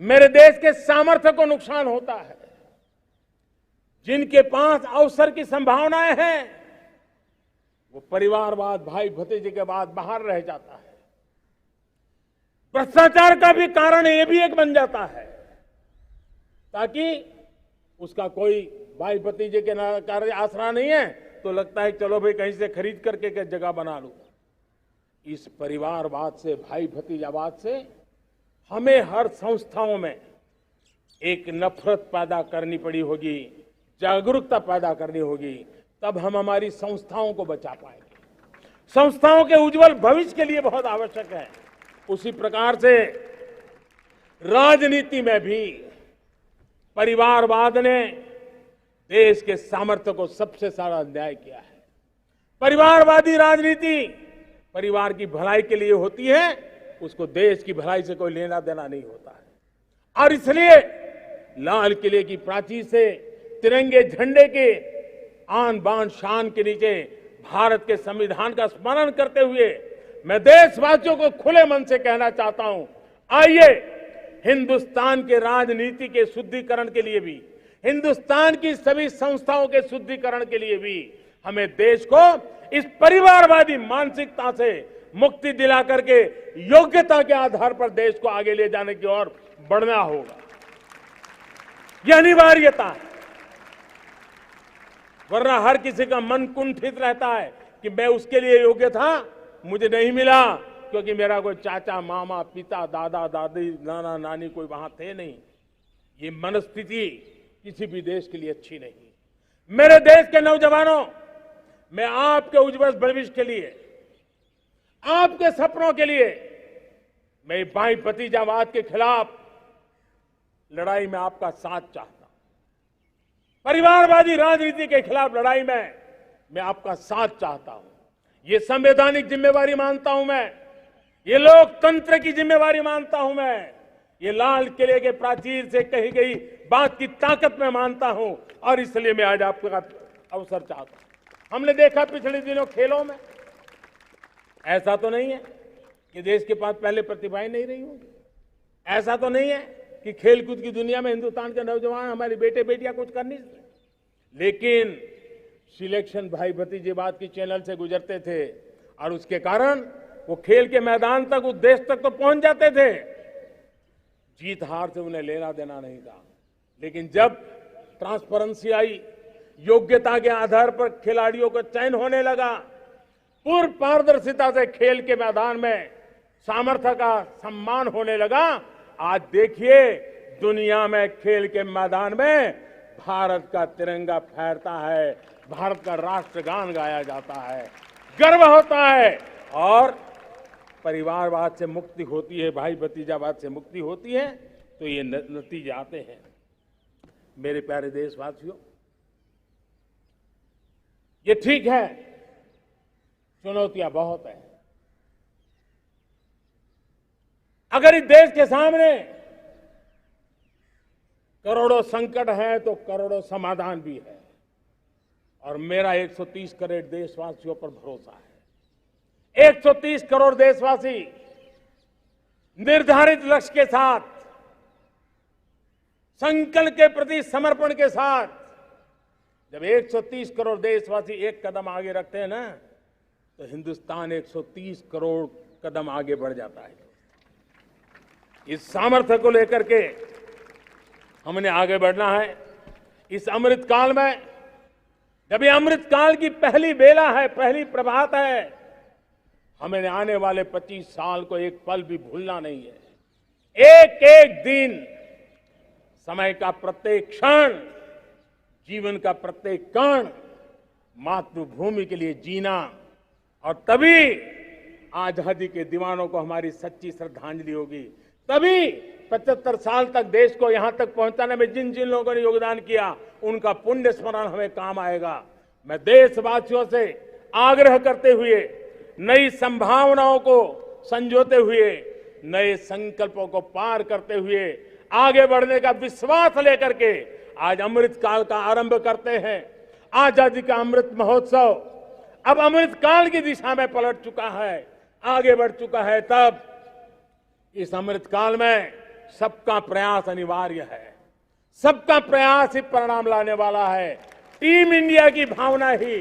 मेरे देश के सामर्थ्य को नुकसान होता है। जिनके पास अवसर की संभावनाएं हैं, वो परिवारवाद, भाई भतीजे के बाद बाहर रह जाता है। भ्रष्टाचार का भी कारण ये भी एक बन जाता है, ताकि उसका कोई भाई भतीजे के कार्य आसरा नहीं है तो लगता है चलो भाई कहीं से खरीद करके के जगह बना लूं। इस परिवारवाद से, भाई भतीजावाद से हमें हर संस्थाओं में एक नफरत पैदा करनी पड़ी होगी, जागरूकता पैदा करनी होगी, तब हम हमारी संस्थाओं को बचा पाएंगे। संस्थाओं के उज्जवल भविष्य के लिए बहुत आवश्यक है। उसी प्रकार से राजनीति में भी परिवारवाद ने देश के सामर्थ्य को सबसे सारा अन्याय किया है। परिवारवादी राजनीति परिवार की भलाई के लिए होती है, उसको देश की भलाई से कोई लेना देना नहीं होता है। और इसलिए लाल किले की प्राचीर से तिरंगे झंडे के आन बान शान के नीचे भारत के संविधान का स्मरण करते हुए मैं देशवासियों को खुले मन से कहना चाहता हूं, आइए हिंदुस्तान के राजनीति के शुद्धिकरण के लिए भी, हिंदुस्तान की सभी संस्थाओं के शुद्धिकरण के लिए भी हमें देश को इस परिवारवादी मानसिकता से मुक्ति दिला करके योग्यता के आधार पर देश को आगे ले जाने की ओर बढ़ना होगा। यह अनिवार्यता है, वरना हर किसी का मन कुंठित रहता है कि मैं उसके लिए योग्य था, मुझे नहीं मिला क्योंकि मेरा कोई चाचा, मामा, पिता, दादा, दादी, नाना, नानी कोई वहां थे नहीं। ये मनस्थिति किसी भी देश के लिए अच्छी नहीं। मेरे देश के नौजवानों, मैं आपके उज्जवल भविष्य के लिए, आपके सपनों के लिए, मैं भाई भतीजावाद के खिलाफ लड़ाई में आपका साथ चाहता हूं। परिवारवादी राजनीति के खिलाफ लड़ाई में मैं आपका साथ चाहता हूं। ये संवैधानिक जिम्मेवारी मानता हूं मैं, ये लोकतंत्र की जिम्मेवारी मानता हूं मैं, ये लाल किले के प्राचीर से कही गई बात की ताकत में मानता हूं। और इसलिए मैं आज आपका अवसर चाहता हूं। हमने देखा पिछले दिनों खेलों में, ऐसा तो नहीं है कि देश के पास पहले प्रतिभाएं नहीं रही होंगी। ऐसा तो नहीं है कि खेलकूद की दुनिया में हिंदुस्तान के नौजवान, हमारे बेटे बेटियां कुछ कर नहीं सकते, लेकिन सिलेक्शन भाई भतीजेबाद की चैनल से गुजरते थे और उसके कारण वो खेल के मैदान तक, उस देश तक तो पहुंच जाते थे। जीत हार से उन्हें लेना देना नहीं था, लेकिन जब ट्रांसपेरेंसी आई, योग्यता के आधार पर खिलाड़ियों का चयन होने लगा, पूर्ण पारदर्शिता से खेल के मैदान में सामर्थ्य का सम्मान होने लगा, आज देखिए दुनिया में खेल के मैदान में भारत का तिरंगा फहरता है, भारत का राष्ट्रगान गाया जाता है, गर्व होता है और परिवारवाद से मुक्ति होती है, भाई भतीजावाद से मुक्ति होती है, तो ये नतीजे आते हैं। मेरे प्यारे देशवासियों, ये ठीक है, चुनौतियां बहुत हैं। अगर इस देश के सामने करोड़ों संकट हैं तो करोड़ों समाधान भी है, और मेरा 130 करोड़ देशवासियों पर भरोसा है। 130 करोड़ देशवासी निर्धारित लक्ष्य के साथ, संकल्प के प्रति समर्पण के साथ, जब 130 करोड़ देशवासी एक कदम आगे रखते हैं ना, तो हिंदुस्तान 130 करोड़ कदम आगे बढ़ जाता है। इस सामर्थ्य को लेकर के हमने आगे बढ़ना है। इस अमृत काल में, जब ये अमृत काल की पहली बेला है, पहली प्रभात है, हमें आने वाले 25 साल को एक पल भी भूलना नहीं है। एक एक दिन, समय का प्रत्येक क्षण, जीवन का प्रत्येक कण मातृभूमि के लिए जीना, और तभी आजादी के दीवानों को हमारी सच्ची श्रद्धांजलि होगी। तभी 75 साल तक देश को यहां तक पहुंचाने में जिन जिन लोगों ने योगदान किया, उनका पुण्य स्मरण हमें काम आएगा। मैं देशवासियों से आग्रह करते हुए, नई संभावनाओं को संजोते हुए, नए संकल्पों को पार करते हुए, आगे बढ़ने का विश्वास लेकर के आज अमृत काल का आरंभ करते हैं। आजादी का अमृत महोत्सव अब अमृत काल की दिशा में पलट चुका है, आगे बढ़ चुका है। तब इस अमृत काल में सबका प्रयास अनिवार्य है, सबका प्रयास ही परिणाम लाने वाला है। टीम इंडिया की भावना ही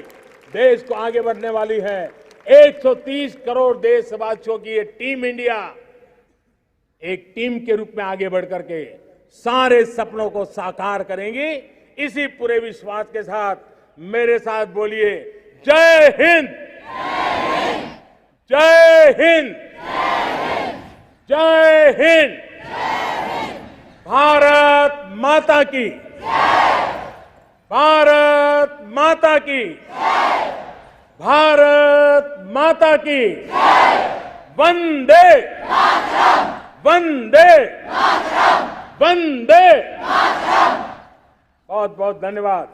देश को आगे बढ़ने वाली है। 130 करोड़ देशवासियों की ये टीम इंडिया एक टीम के रूप में आगे बढ़ करके सारे सपनों को साकार करेंगी। इसी पूरे विश्वास के साथ मेरे साथ बोलिए, जय हिंद, जय हिंद, जय हिंद, भारत माता की, भारत माता की, भारत माता की, वंदे वंदे वंदे। बहुत बहुत धन्यवाद।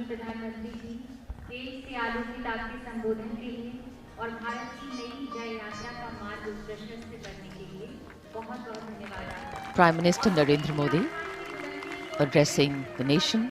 प्रधानमंत्री जी, देश से आलोकित आपके संबोधन के लिए और भारत की नई जय यात्रा का मार्ग प्रशस्त करने के लिए बहुत बहुत धन्यवाद। Prime Minister Narendra Modi addressing the nation